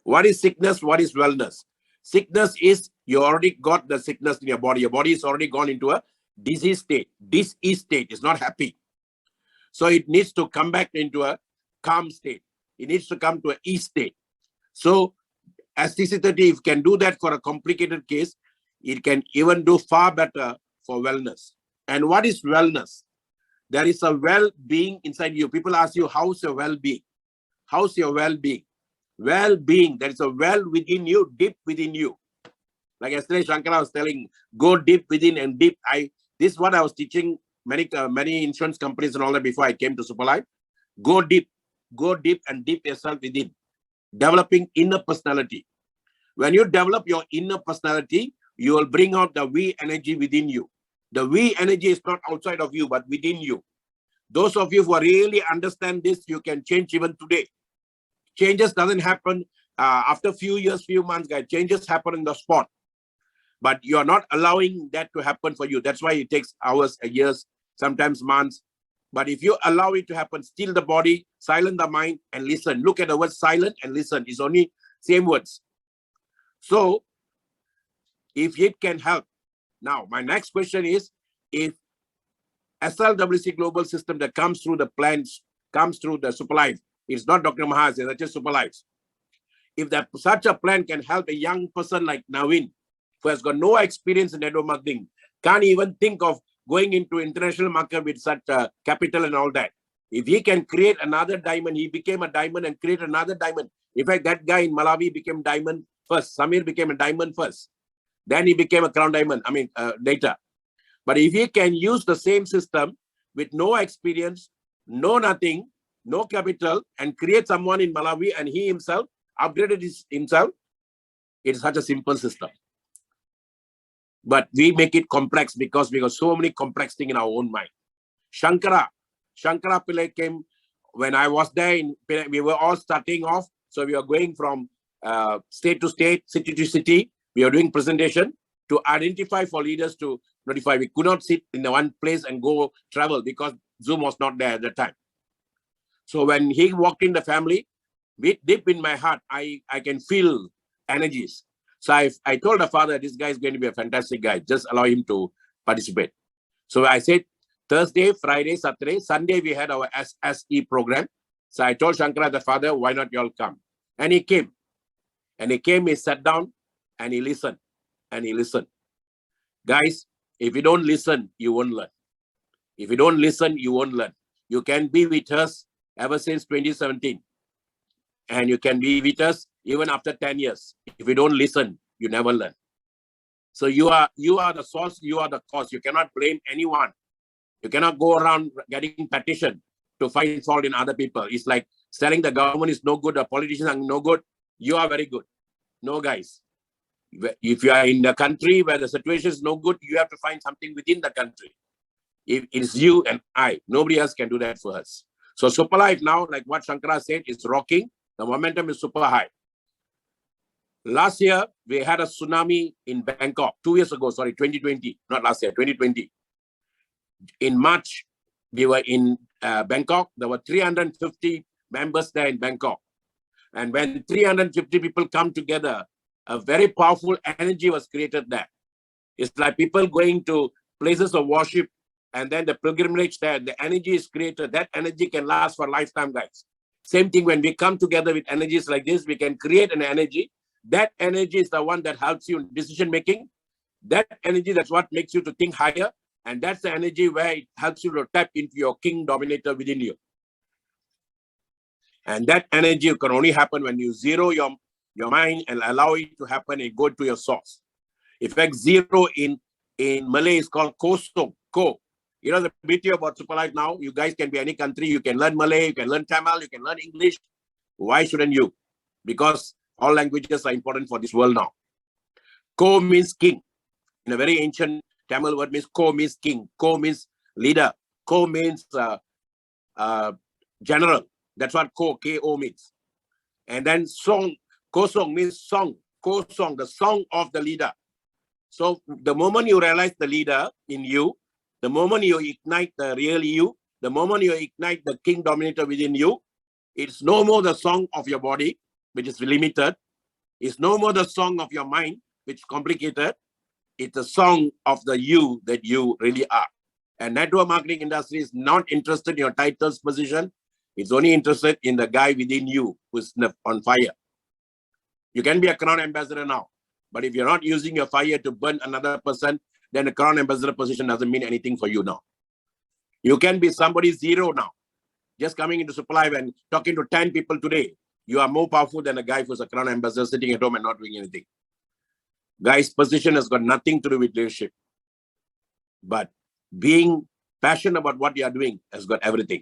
What is sickness? What is wellness? Sickness is you already got the sickness in your body. Your body is already gone into a disease state. Disease state is not happy. So it needs to come back into a calm state. It needs to come to an ease state. So STC30, if can do that for a complicated case, it can even do far better for wellness. And what is wellness? There is a well-being inside you. People ask you, how's your well-being? How's your well-being? Well-being, there is a well within you, deep within you. Like yesterday, Sankara was telling, go deep within and deep. This is what I was teaching many insurance companies and all that before I came to SUPERLIFE. Go deep and deep yourself within. Developing inner personality. When you develop your inner personality, you will bring out the we energy within you. The we energy is not outside of you, but within you. Those of you who really understand this, you can change even today. Changes doesn't happen after few years, few months, guys. Changes happen in the spot. But you are not allowing that to happen for you. That's why it takes hours, years, sometimes months. But if you allow it to happen, still the body, silent the mind, and listen. Look at the word silent and listen. It's only same words. So, if it can help. Now, my next question is, if SLWC global system that comes through the plans, comes through the SUPERLIFE, it's not Dr. Mahas, it's just SUPERLIFE. If such a plan can help a young person like NAVEEN, who has got no experience in network marketing, can't even think of going into international market with such capital and all that. If he can create another diamond, he became a diamond and create another diamond. In fact, that guy in Malawi became diamond first. Samir became a diamond first. Then he became a crown diamond, later. But if he can use the same system with no experience, no nothing, no capital, and create someone in Malawi and he himself upgraded himself, it's such a simple system. But we make it complex because we got so many complex things in our own mind. Sankara PILLAI came when I was there. We were all starting off. So we are going from state to state, city to city. We are doing presentation to identify for leaders to notify. We could not sit in the one place and go travel because Zoom was not there at the time. So when he walked in the family, deep in my heart, I can feel energies. So I told the father, this guy is going to be a fantastic guy. Just allow him to participate. So I said, Thursday, Friday, Saturday, Sunday, we had our SSE program. So I told Shankara, the father, why not you all come? And he came. And he came, he sat down, and he listened. And he listened. Guys, if you don't listen, you won't learn. If you don't listen, you won't learn. You can be with us ever since 2017. And you can be with us even after 10 years. If you don't listen, you never learn. So you are the source, you are the cause. You cannot blame anyone. You cannot go around getting petition to find fault in other people. It's like telling the government is no good, the politicians are no good. You are very good. No, guys. If you are in the country where the situation is no good, you have to find something within the country. It is you and I. Nobody else can do that for us. So SUPERLIFE now, like what Shankara said, is rocking. The momentum is super high. Last year, we had a tsunami in Bangkok. 2 years ago, sorry, 2020. Not last year, 2020. In March, we were in Bangkok. There were 350 members there in Bangkok. And when 350 people come together, a very powerful energy was created there. It's like people going to places of worship and then the pilgrimage there, the energy is created. That energy can last for a lifetime, guys. Same thing, when we come together with energies like this, we can create an energy. That energy is the one that helps you in decision making. That energy, that's what makes you to think higher. And that's the energy where it helps you to tap into your king dominator within you. And that energy can only happen when you zero your mind and allow it to happen and go to your source. In fact, zero in Malay is called kosong, ko. You know the beauty about SUPERLIFE now, you guys can be any country, you can learn Malay, you can learn Tamil, you can learn English. Why shouldn't you? Because all languages are important for this world now. Ko means king. In a very ancient Tamil word means ko means king. Ko means leader. Ko means general. That's what ko, K-O means. And then song, kosong means song. Kosong, the song of the leader. So the moment you realize the leader in you, the moment you ignite the real you, the moment you ignite the king dominator within you, it's no more the song of your body, which is limited. It's no more the song of your mind, which is complicated. It's the song of the you that you really are. And network marketing industry is not interested in your titles, position. It's only interested in the guy within you who's on fire. You can be a crown ambassador now, but if you're not using your fire to burn another person, then the crown ambassador position doesn't mean anything for you now. You can be somebody zero now. Just coming into SUPERLIFE and talking to 10 people today, you are more powerful than a guy who's a crown ambassador sitting at home and not doing anything. Guys, position has got nothing to do with leadership. But being passionate about what you are doing has got everything.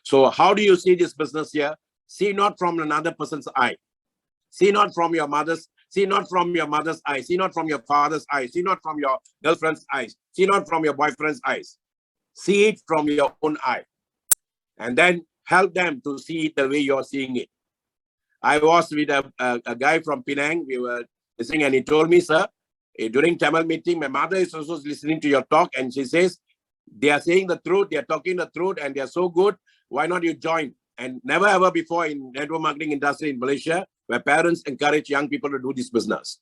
So how do you see this business here? See not from another person's eye. See not from your mother's, see not from your mother's eyes. See not from your father's eyes. See not from your girlfriend's eyes. See not from your boyfriend's eyes. See it from your own eye. And then help them to see it the way you're seeing it. I was with a guy from Penang. We were listening and he told me, sir, during Tamil meeting, my mother is also listening to your talk and she says, they are saying the truth, they are talking the truth and they are so good. Why not you join? And never ever before in network marketing industry in Malaysia, where parents encourage young people to do this business.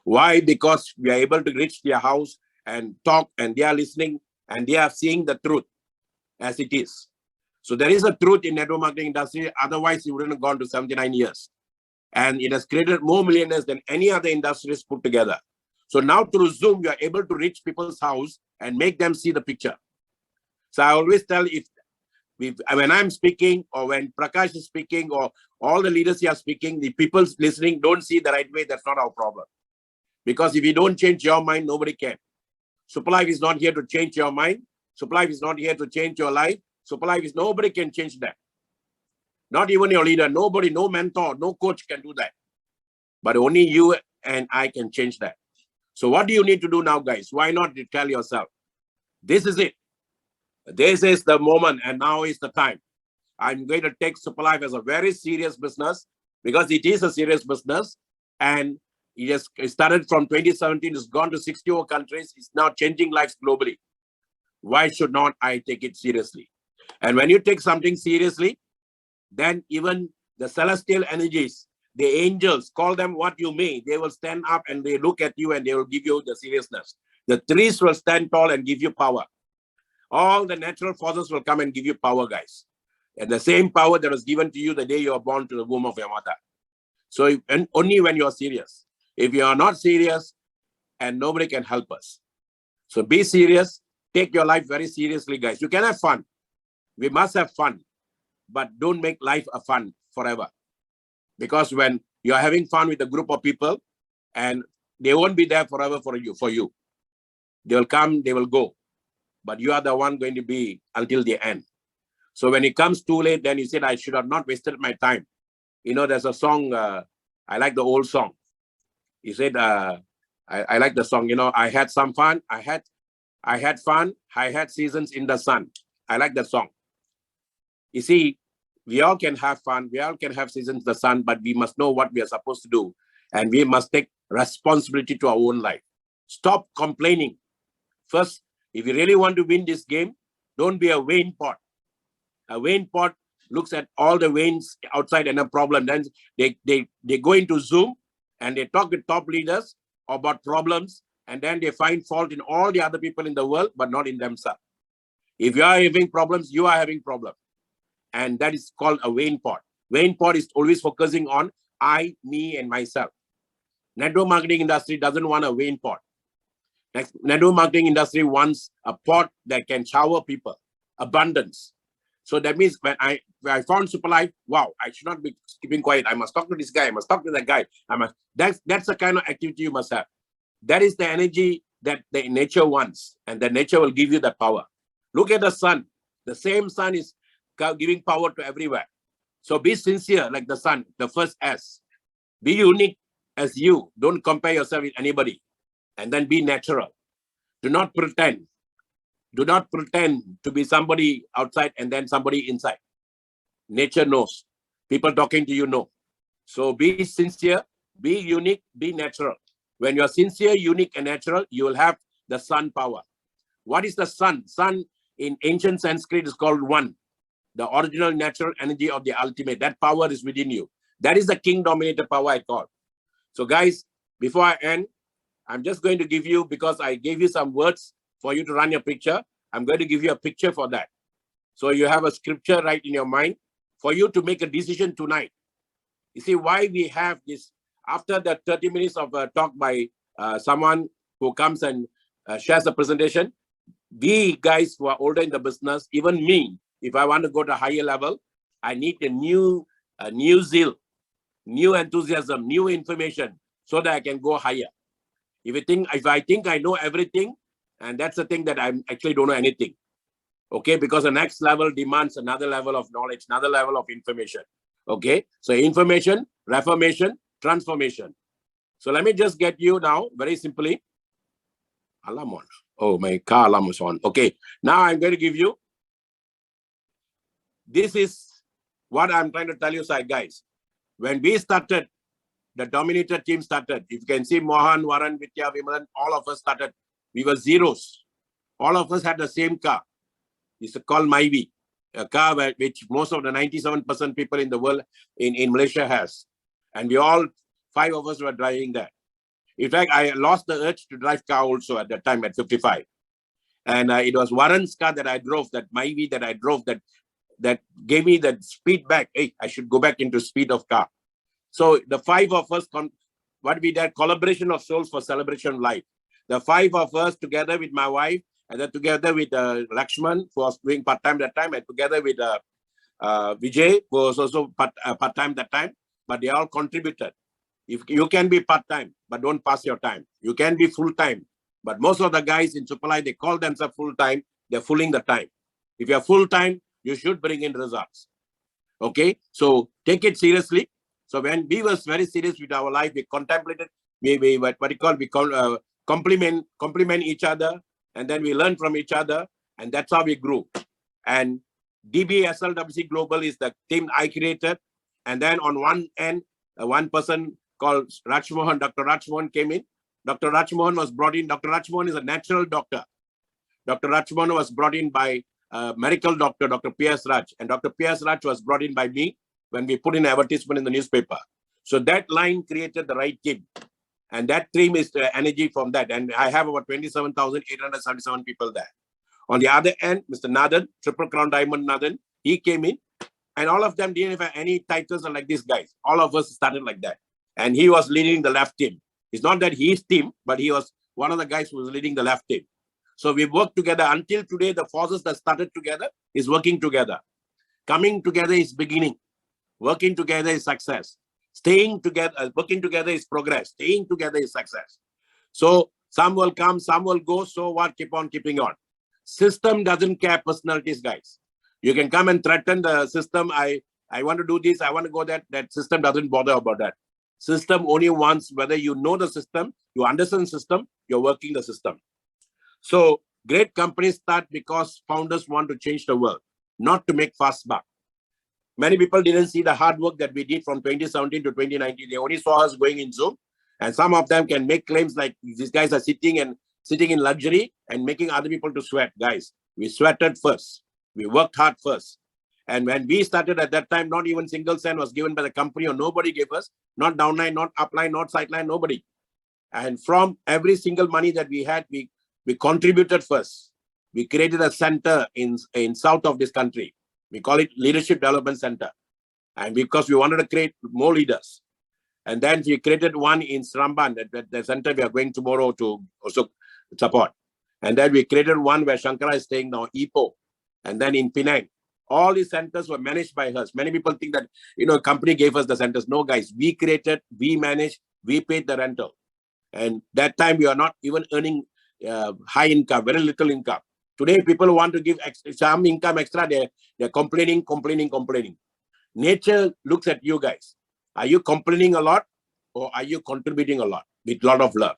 Why? Because we are able to reach their house and talk and they are listening and they are seeing the truth as it is. So there is a truth in network marketing industry. Otherwise, you wouldn't have gone to 79 years. And it has created more millionaires than any other industries put together. So now through Zoom, you are able to reach people's house and make them see the picture. So I always tell when I'm speaking or when Prakash is speaking or all the leaders here are speaking, the people listening don't see the right way. That's not our problem. Because if you don't change your mind, nobody can. SUPERLIFE is not here to change your mind. SUPERLIFE is not here to change your life. SUPERLIFE is nobody can change that. Not even your leader, nobody, no mentor, no coach can do that. But only you and I can change that. So what do you need to do now, guys? Why not you tell yourself, this is it. This is the moment and now is the time. I'm going to take SUPERLIFE as a very serious business because it is a serious business, and it started from 2017. It's gone to 64 countries. It's now changing lives globally. Why should not I take it seriously? And when you take something seriously, then even the celestial energies, the angels, call them what you may, they will stand up and they look at you and they will give you the seriousness. The trees will stand tall and give you power. All the natural forces will come and give you power, guys. And the same power that was given to you the day you were born to the womb of your mother. So and only when you are serious. If you are not serious, and nobody can help us. So be serious. Take your life very seriously, guys. You can have fun. We must have fun. But don't make life a fun forever. Because when you're having fun with a group of people, and they won't be there forever for you. They will come, they will go. But you are the one going to be until the end. So when it comes too late, then you said, I should have not wasted my time. You know, there's a song, I like the old song. He said, I like the song, you know, I had some fun. I had fun. I had seasons in the sun. I like that song. You see, we all can have fun. We all can have seasons in the sun, but we must know what we are supposed to do. And we must take responsibility to our own life. Stop complaining. First, if you really want to win this game, don't be a vain pot. A vain pot looks at all the veins outside and a problem. Then they go into Zoom and they talk with top leaders about problems, and then they find fault in all the other people in the world, but not in themselves. If you are having problems, you are having problems. And that is called a vain pot. Vain pot is always focusing on I, me, and myself. Network marketing industry doesn't want a vain pot. Next, network marketing industry wants a pot that can shower people, abundance. So that means when I found SUPERLIFE, wow, I should not be keeping quiet. I must talk to this guy. I must talk to that guy. That's the kind of activity you must have. That is the energy that the nature wants, and the nature will give you that power. Look at the sun. The same sun is giving power to everywhere. So be sincere like the sun, the first S. Be unique as you. Don't compare yourself with anybody. And then be natural. Do not pretend. Do not pretend to be somebody outside and then somebody inside. Nature knows. People talking to you know. So be sincere, be unique, be natural. When you're sincere, unique, and natural, you will have the sun power. What is the sun? Sun in ancient Sanskrit is called one. The original natural energy of the ultimate. That power is within you. That is the king dominator power I call. So guys, before I end, I'm just going to give you, because I gave you some words for you to run your picture, I'm going to give you a picture for that. So you have a scripture right in your mind for you to make a decision tonight. You see why we have this, after the 30 minutes of a talk by someone who comes and shares a presentation, we guys who are older in the business, even me, if I want to go to a higher level, I need a new zeal, new enthusiasm, new information, so that I can go higher. If I think I know everything, and that's the thing that I actually don't know anything. Okay, because the next level demands another level of knowledge, another level of information. Okay, so information, reformation, transformation. So let me just get you now, very simply. Alarm on. Oh, my car alarm is on. Okay, now I'm going to give you. This is what I'm trying to tell you, guys. When we started, the Dominator team started. If you can see Mohan, Varan, Vidya, Vimalan, all of us started. We were zeros. All of us had the same car. It's called MAHADEVAN, a car which most of the 97% people in the world, in Malaysia has. And we all, 5 of us were driving that. In fact, I lost the urge to drive car also at that time at 55. And it was Varan's car that I drove, that MAHADEVAN that I drove, that gave me that speed back. Hey, I should go back into speed of car. So the 5 of us, what we did, collaboration of souls for celebration of life. The 5 of us together with my wife, and then together with Lakshman, who was doing part-time that time, and together with Vijay, who was also part-time that time, but they all contributed. If you can be part-time, but don't pass your time. You can be full-time, but most of the guys in SUPERLIFE, they call themselves full-time, they're fooling the time. If you're full-time, you should bring in results. Okay, so take it seriously. So when we was very serious with our life, we contemplated, we compliment each other, and then we learn from each other, and that's how we grew. And DB SLWC Global is the team I created, and then on one end, one person called Rajmohan, Dr. Rajmohan came in. Dr. Rajmohan was brought in. Dr. Rajmohan is a natural doctor. Dr. Rajmohan was brought in by a medical doctor, Dr. P.S. Raj. And Dr. P.S. Raj was brought in by me when we put in advertisement in the newspaper. So that line created the right team. And that team is the energy from that. And I have about 27,877 people there. On the other end, Mr. Nathan, Triple Crown Diamond Nathan, he came in. And all of them didn't have any titles like these guys. All of us started like that. And he was leading the left team. It's not that his team, but he was one of the guys who was leading the left team. So we worked together until today. The forces that started together is working together. Coming together is beginning. Working together is success. Staying together, working together is progress. Staying together is success. So some will come, some will go. So what? Keep on keeping on. System doesn't care personalities, guys. You can come and threaten the system. I want to do this. I want to go that. That system doesn't bother about that. System only wants whether you know the system, you understand the system, you're working the system. So great companies start because founders want to change the world, not to make fast buck. Many people didn't see the hard work that we did from 2017 to 2019. They only saw us going in Zoom. And some of them can make claims like these guys are sitting in luxury and making other people to sweat. Guys, we sweated first. We worked hard first. And when we started at that time, not even single cent was given by the company or nobody gave us, not downline, not upline, not sideline, nobody. And from every single money that we had, we contributed first. We created a center in south of this country. We call it Leadership Development Center. And because we wanted to create more leaders. And then we created one in Sramban, the center we are going tomorrow to also support. And then we created one where Sankara is staying now, Ipoh. And then in Penang. All these centers were managed by us. Many people think that, a company gave us the centers. No, guys, we created, we managed, we paid the rental. And that time we are not even earning high income, very little income. Today, people want to give some income extra. They're complaining. Nature looks at you guys. Are you complaining a lot or are you contributing a lot with a lot of love?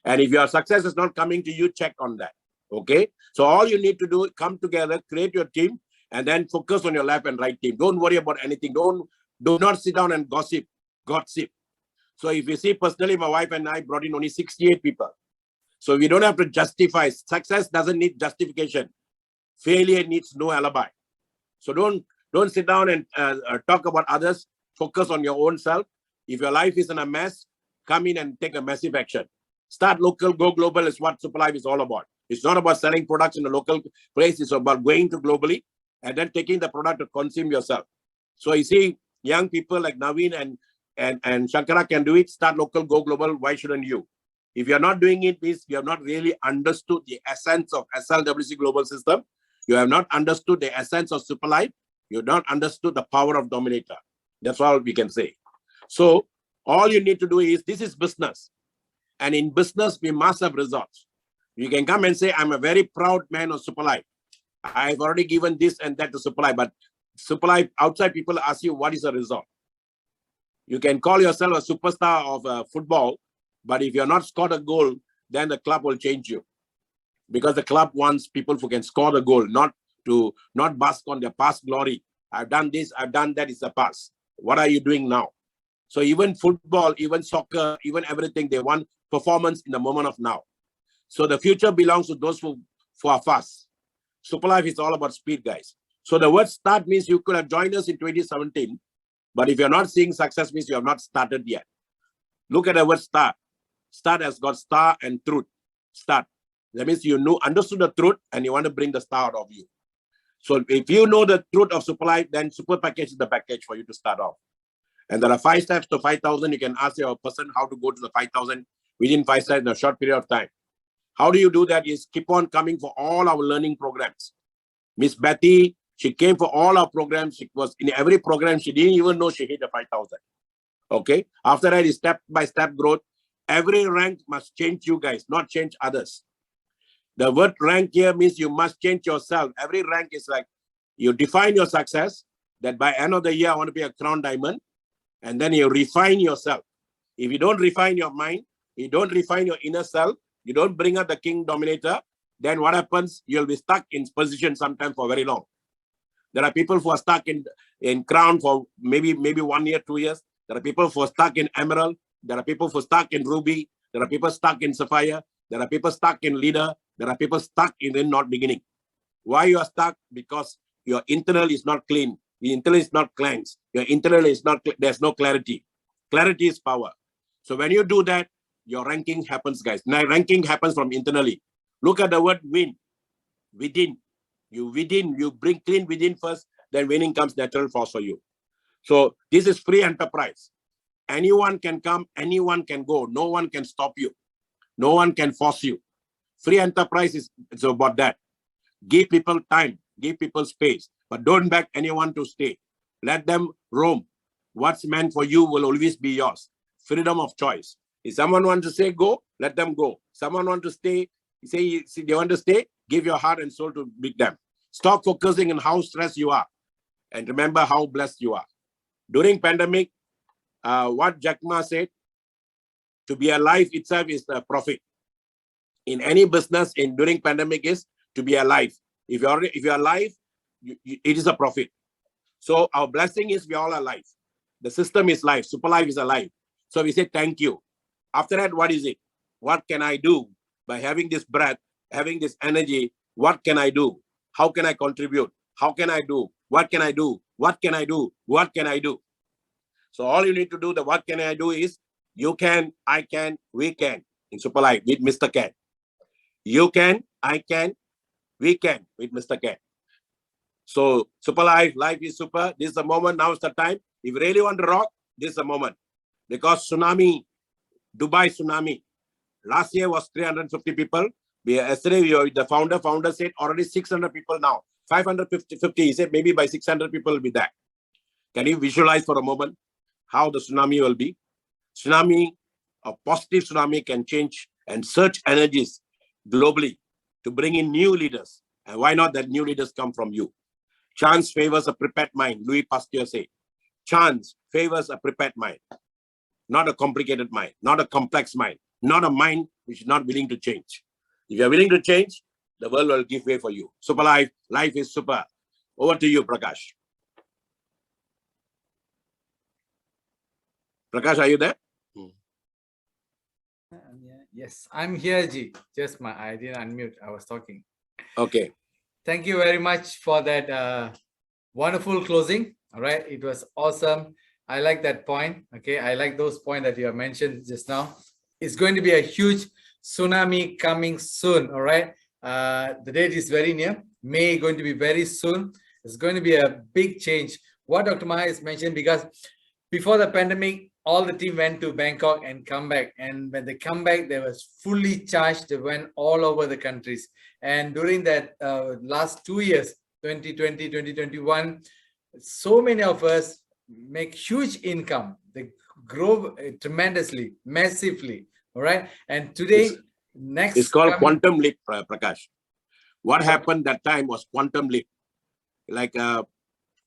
And if your success is not coming to you, check on that. Okay. So all you need to do is come together, create your team, and then focus on your left and right team. Don't worry about anything. Do not sit down and gossip. So if you see, personally, my wife and I brought in only 68 people. So we don't have to justify. Success doesn't need justification. Failure needs no alibi. So don't sit down and talk about others. Focus on your own self. If your life is in a mess, come in and take a massive action. Start local, go global is what SUPERLIFE is all about. It's not about selling products in a local place. It's about going to globally and then taking the product to consume yourself. So you see, young people like NAVEEN and Sankara can do it. Start local, go global. Why shouldn't you? If you're not doing it, means you have not really understood the essence of SLWC global system. You have not understood the essence of SUPERLIFE. You have not understood the power of Dominator. That's all we can say. So all you need to do is, this is business. And in business, we must have results. You can come and say, I'm a very proud man of SUPERLIFE. I've already given this and that to SUPERLIFE, but SUPERLIFE, outside people ask you, what is the result? You can call yourself a superstar of football, but if you're not scored a goal, then the club will change you. Because the club wants people who can score the goal, not bask on their past glory. I've done this, I've done that, it's a past. What are you doing now? So even football, even soccer, even everything, they want performance in the moment of now. So the future belongs to those who are fast. SUPERLIFE is all about speed, guys. So the word start means you could have joined us in 2017, but if you're not seeing success, means you have not started yet. Look at the word start. Start has got star and truth. Start. That means you understood the truth and you want to bring the star out of you. So if you know the truth of SUPERLIFE, then Super Package is the package for you to start off. And there are 5 steps to 5,000. You can ask your person how to go to the 5,000 within 5 steps in a short period of time. How do you do that is keep on coming for all our learning programs. Miss Betty, she came for all our programs. She was in every program. She didn't even know she hit the 5,000. Okay. After that is step-by-step growth. Every rank must change you guys, not change others. The word rank here means you must change yourself. Every rank is like you define your success, that by end of the year, I want to be a crown diamond. And then you refine yourself. If you don't refine your mind, you don't refine your inner self, you don't bring out the king dominator, then what happens? You'll be stuck in position sometime for very long. There are people who are stuck in crown for maybe 1 year, 2 years. There are people who are stuck in emerald. There are people who are stuck in ruby. There are people stuck in sapphire. There are people stuck in leader. There are people stuck in not beginning. Why you are stuck? Because your internal is not clean. Your internal is not cleansed. Your internal is not, there's no clarity. Clarity is power. So when you do that, your ranking happens, guys. Now ranking happens from internally. Look at the word win. Within. You bring clean within first, then winning comes natural force for you. So this is free enterprise. Anyone can come, anyone can go. No one can stop you. No one can force you. Free enterprise is about that. Give people time, give people space, but don't beg anyone to stay. Let them roam. What's meant for you will always be yours. Freedom of choice. If someone wants to say go, let them go. Someone wants to stay, say they want to stay, give your heart and soul to beat them. Stop focusing on how stressed you are and remember how blessed you are. During pandemic, what Jack Ma said, to be alive itself is the profit. In any business during pandemic is to be alive. If you're alive, it is a profit. So our blessing is we all alive. The system is life. SUPERLIFE is alive. So we say thank you. After that, what is it? What can I do by having this breath, having this energy? What can I do? How can I contribute? How can I do? What can I do? What can I do? What can I do? So all you need to do, the what can I do is you can, I can, we can in SUPERLIFE with Mr. Ken. You can, I can, we can with Mr. Ken. So SUPERLIFE, life is super. This is the moment. Now is the time. If you really want to rock, this is the moment. Because tsunami, Dubai tsunami, last year was 350 people. Yesterday, the founder said already 600 people now. 550, he said maybe by 600 people will be there. Can you visualize for a moment how the tsunami will be? Tsunami, a positive tsunami can change and surge energies globally to bring in new leaders. And why not that new leaders come from you? Chance favors a prepared mind, Louis Pasteur said. Chance favors a prepared mind, not a complicated mind, not a complex mind, not a mind which is not willing to change. If you're willing to change, the world will give way for you. SUPERLIFE, life is super. Over to you, Prakash. Prakash, are you there? Yes, I'm here, Ji. Just I didn't unmute. I was talking. Okay. Thank you very much for that wonderful closing. All right, it was awesome. I like that point. Okay, I like those points that you have mentioned just now. It's going to be a huge tsunami coming soon. All right, the date is very near. May going to be very soon. It's going to be a big change. What Dr. Maha has mentioned, because before the pandemic, all the team went to Bangkok and come back. And when they come back, they was fully charged. They went all over the countries. And during that last 2 years, 2020, 2021, so many of us make huge income. They grow tremendously, massively. All right. And today, it's called quantum leap, Prakash. What happened that time was quantum leap. Like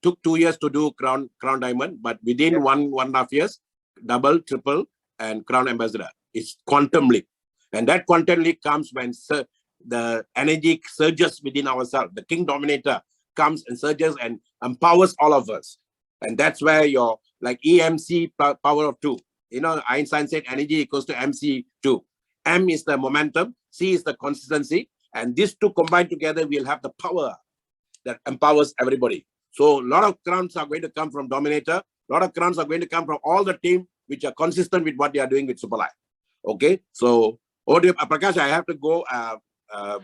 took 2 years to do crown diamond, but within 1.5 years, double, triple, and crown ambassador. It's quantum leap. And that quantum leap comes when the energy surges within ourselves. The king dominator comes and surges and empowers all of us. And that's where your like EMC power of 2. You know, Einstein said energy equals to MC2. M is the momentum, C is the consistency, and these two combined together, we'll have the power that empowers everybody. So a lot of crowns are going to come from Dominator. A lot of crowns are going to come from all the team which are consistent with what they are doing with SUPERLIFE. Okay, so Prakash, I have to go.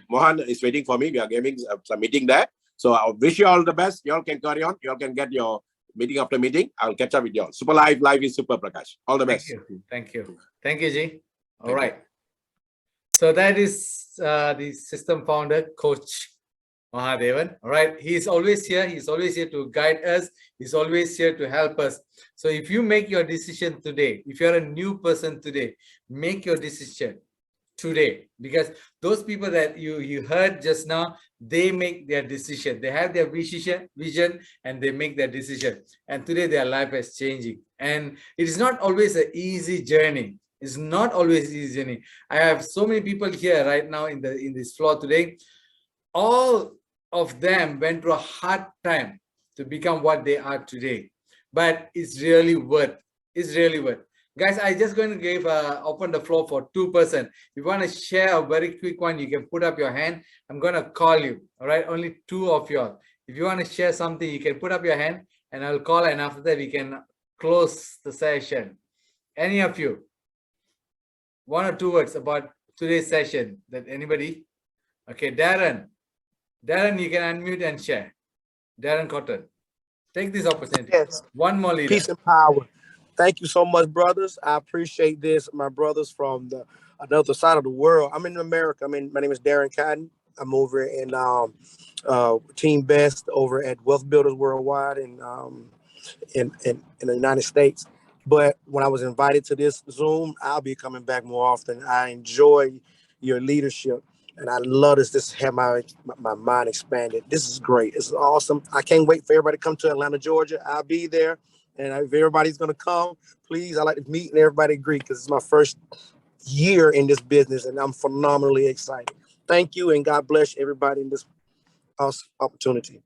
Mohan is waiting for me. We are giving some meeting there. So I wish you all the best. You all can carry on. You all can get your meeting after meeting. I'll catch up with you all. SUPERLIFE, life is super, Prakash. All the best. Thank you. Thank you, Ji. All right. So that is the system founder, Coach Mahadevan. All right. He's always here. He's always here to guide us. He's always here to help us. So if you make your decision today, if you're a new person today, make your decision today, because those people that you heard just now, they make their decision. They have their vision, and they make their decision. And today their life is changing. And it is not always an easy journey. It's not always easy journey. I have so many people here right now in this floor today. All of them went through a hard time to become what they are today. But it's really worth It's really worth. Guys, I just going to give open the floor for 2 person. If you want to share a very quick one, you can put up your hand. I'm going to call you. All right, only 2 of you. If you want to share something, you can put up your hand and I'll call, and after that we can close the session. Any of you? 1 or 2 words about today's session. That anybody? Okay, Darren. Darren, you can unmute and share. Darren Cotton. Take this opportunity. Yes. One more leader. Peace and power. Thank you so much, brothers. I appreciate this. My brothers from the another side of the world. I'm in America. My name is Darren Cotton. I'm over in Team Best over at Wealth Builders Worldwide in the United States. But when I was invited to this Zoom, I'll be coming back more often. I enjoy your leadership. And I love this. This have my mind expanded. This is great. It's awesome. I can't wait for everybody to come to Atlanta, Georgia. I'll be there. And if everybody's going to come, please, I like to meet and everybody agree, because it's my first year in this business and I'm phenomenally excited. Thank you, and God bless everybody in this opportunity.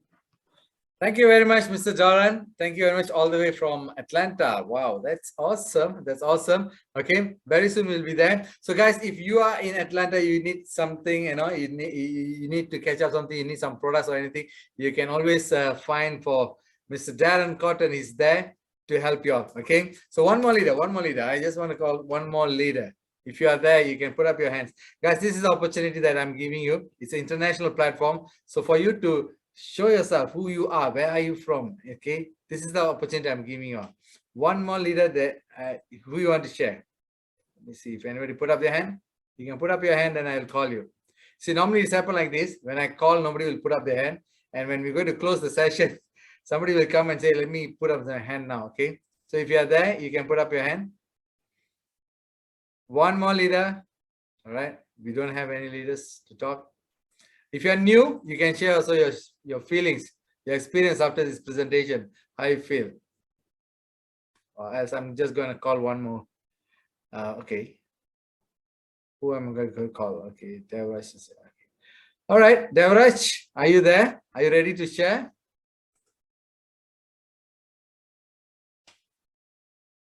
Thank you very much, Mr. Doran. Thank you very much, all the way from Atlanta. Wow, that's awesome. That's awesome. Okay, very soon we'll be there. So guys, if you are in Atlanta, you need something, you need to catch up something, you need some products or anything, you can always find for Mr. Darren Cotton. Is there to help you out. Okay, so one more leader. I just want to call one more leader. If you are there, you can put up your hands. Guys, this is the opportunity that I'm giving you. It's an international platform. So for you to show yourself who you are, where are you from? Okay, this is the opportunity I'm giving you. One more leader that who you want to share. Let me see if anybody put up their hand. You can put up your hand and I'll call you. See, normally it's happen like this. When I call, nobody will put up their hand. And when we're going to close the session, somebody will come and say, let me put up their hand now. Okay, so if you are there, you can put up your hand. One more leader. All right, we don't have any leaders to talk. If you're new, you can share also your feelings, your experience after this presentation, how you feel. Or else I'm just going to call one more. Okay. Who am I going to call? Okay, Devraj is okay. All right, Devraj, are you there? Are you ready to share?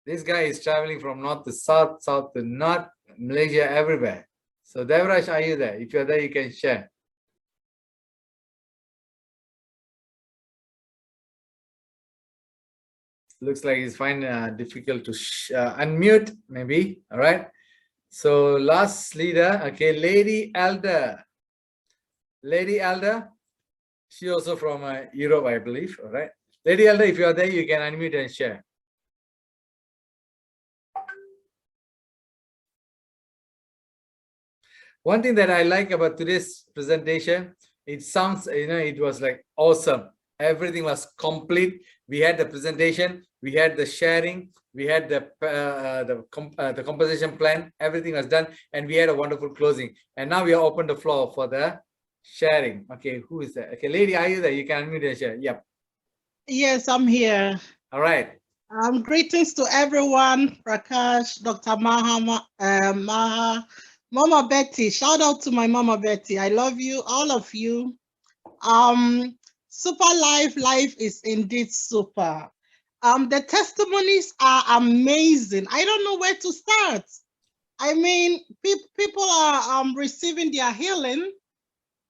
This guy is traveling from north to south, south to north, Malaysia, everywhere. So Devraj, are you there? If you're there, you can share. Looks like it's finding difficult to unmute, maybe. All right. So last leader, okay, Lady Elder. Lady Elder, she also from Europe, I believe. All right. Lady Elder, if you are there, you can unmute and share. One thing that I like about today's presentation, it sounds, it was like awesome. Everything was complete. We had the presentation, we had the sharing, we had the composition plan. Everything was done, and we had a wonderful closing. And now we are open the floor for the sharing. Okay, who is that? Okay, lady, are you there? You can unmute and share. Yep. Yes, I'm here. All right. Greetings to everyone. Prakash, Dr. Maha, Mama Betty. Shout out to my Mama Betty. I love you, all of you. Super life is indeed super. The testimonies are amazing. I don't know where to start. I mean, people are receiving their healing,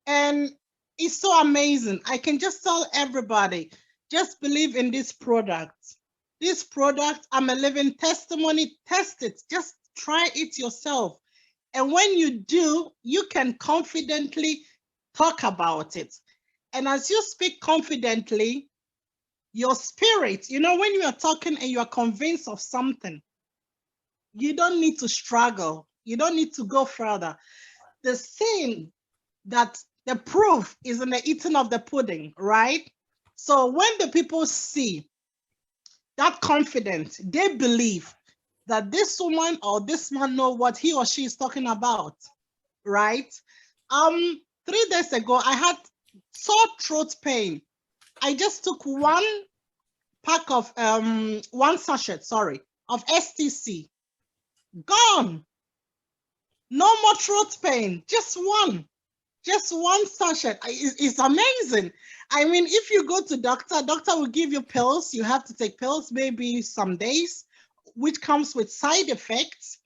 and it's so amazing. I can just tell everybody, just believe in this product. This product, I'm a living testimony. Test it. Just try it yourself. And when you do, you can confidently talk about it. And as you speak confidently, your spirit, when you are talking and you are convinced of something, you don't need to struggle. You don't need to go further. The saying that the proof is in the eating of the pudding, right? So when the people see that confidence, they believe that this woman or this man know what he or she is talking about, right? 3 days ago, I had sore throat pain. I just took one sachet, of STC. Gone. No more throat pain. Just one sachet. It's amazing. I mean, if you go to doctor will give you pills. You have to take pills maybe some days. which comes with side effects,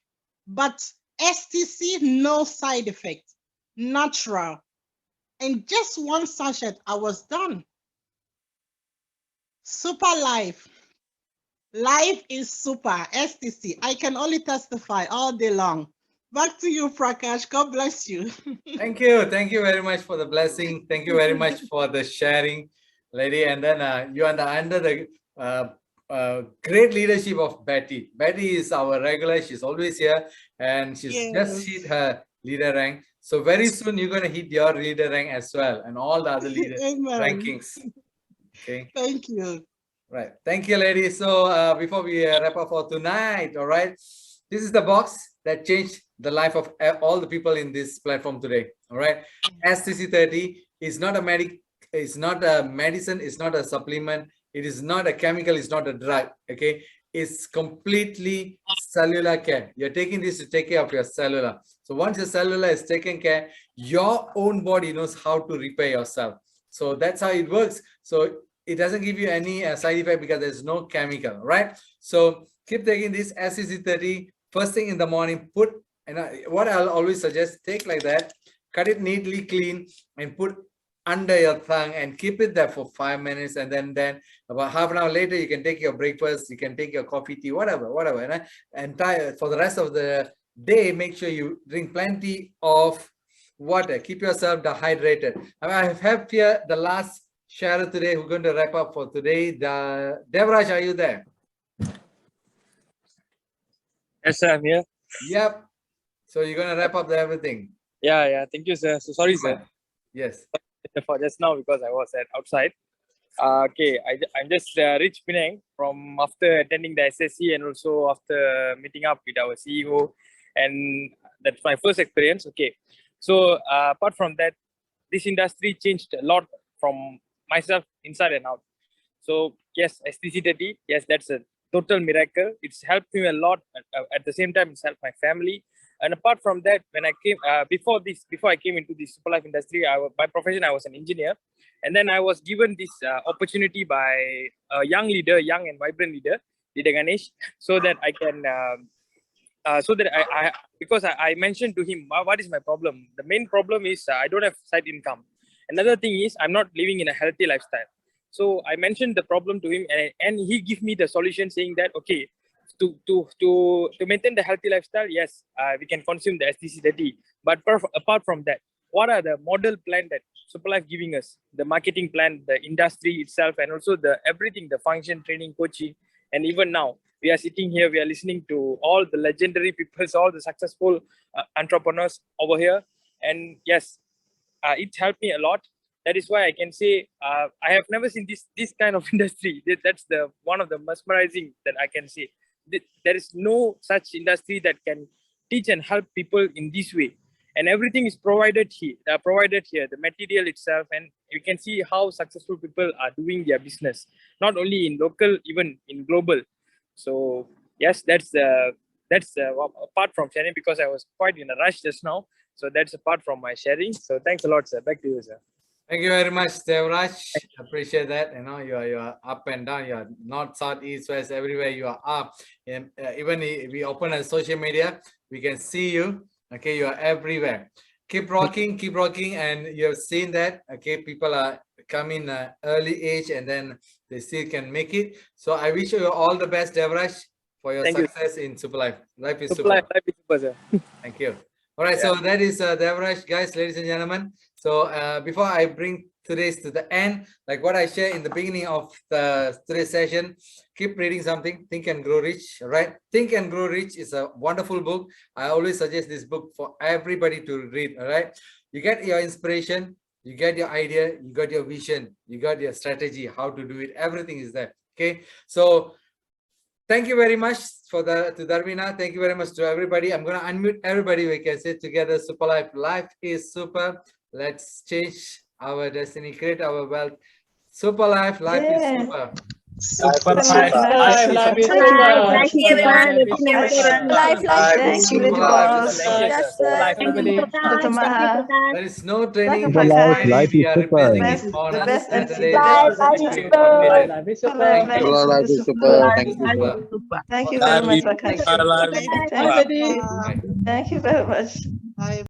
but STC, no side effects, natural. And just one sachet, I was done. Super life. Life is super. STC. I can only testify all day long. Back to you, Prakash. God bless you. Thank you. Thank you very much for the blessing. Thank you very much for the sharing, lady. And then you are under the great leadership of Betty. Betty is our regular. She's always here, and she's just hit her leader rank. So very soon you're going to hit your leader rank as well, and all the other leader rankings. Okay. Thank you. Right. Thank you, ladies. So before we wrap up for tonight, all right, this is the box that changed the life of all the people in this platform today. All right. STC30 is not a it's not a medicine, it's not a supplement, it is not a chemical, it's not a drug. Okay. It's completely cellular care. You're taking this to take care of your cellular. So once your cellular is taken care, your own body knows how to repair yourself. So that's how it works. So it doesn't give you any side effect because there's no chemical, right? So keep taking this STC30 first thing in the morning. Put, and what I'll always suggest, take like that, cut it neatly clean, and put under your tongue and keep it there for 5 minutes. And then about half an hour later, you can take your breakfast, you can take your coffee, tea, whatever. And for the rest of the day, make sure you drink plenty of water. Keep yourself dehydrated. I have here the last sharer today. We're going to wrap up for today. Devraj, are you there? Yes, sir, I'm here. Yep. So you're going to wrap up everything. Yeah. Thank you, sir. So sorry, sir. Yes. For just now because I was outside. Okay, I'm just reached Penang from after attending the SSC and also after meeting up with our CEO, and that's my first experience. Okay, so apart from that, this industry changed a lot from myself inside and out. So yes, STC30, yes, that's a total miracle. It's helped me a lot. At the same time, it's helped my family. And apart from that, when I came before I came into the SuperLife industry, by profession I was an engineer, and then I was given this opportunity by a young and vibrant leader Ganesh, so that I can because I mentioned to him what is my problem. The main problem is I don't have side income. Another thing is I'm not living in a healthy lifestyle. So I mentioned the problem to him, and he gave me the solution, saying that okay, to maintain the healthy lifestyle, yes, we can consume the STC30. But apart from that, what are the model plan that SuperLife giving us? The marketing plan, the industry itself, and also the everything, the function, training, coaching, and even now we are sitting here, we are listening to all the legendary people, all the successful entrepreneurs over here, and yes, it helped me a lot. That is why I can say I have never seen this kind of industry. That's the one of the mesmerizing that I can say. There is no such industry that can teach and help people in this way, and everything is provided here. The material itself, and you can see how successful people are doing their business, not only in local, even in global. So yes, that's apart from sharing, because I was quite in a rush just now. So that's apart from my sharing. So thanks a lot, sir. Back to you, sir. Thank you very much, Devraj. Appreciate that. You know, you are up and down. You are north, south, east, west, everywhere you are up. And even if we open a social media, we can see you. Okay, you are everywhere. Keep rocking, and you have seen that. Okay, people are coming early age, and then they still can make it. So I wish you all the best, Devraj, for your success in SuperLife. Life is super. Life is super, sir. Thank you. All right, so that is Devraj, guys, ladies and gentlemen. So before I bring today's to the end, like what I shared in the beginning of today's session, keep reading something. Think and Grow Rich, right? Think and Grow Rich is a wonderful book. I always suggest this book for everybody to read, all right? You get your inspiration, you get your idea, you got your vision, you got your strategy, how to do it. Everything is there, okay? So thank you very much to Dharvina. Thank you very much to everybody. I'm going to unmute everybody. We can say together, SuperLife. Life is super. Let's change our destiny, create our wealth. SuperLife. Life is super. Super Life, life. life is Thank you, everyone. life, Thank you, boss. Yes, sir. Everybody. Dr. Maha. There is no training. Super life, life is We are super. replacing Best, it on the a best MC, Saturday. the best Thank MC. you. Bye-bye. Life is super. Thank you. Life is super. Thank you, sir. Thank you very much, Prakash. Thank you. Thank you. Bye. Thank you very much. Bye.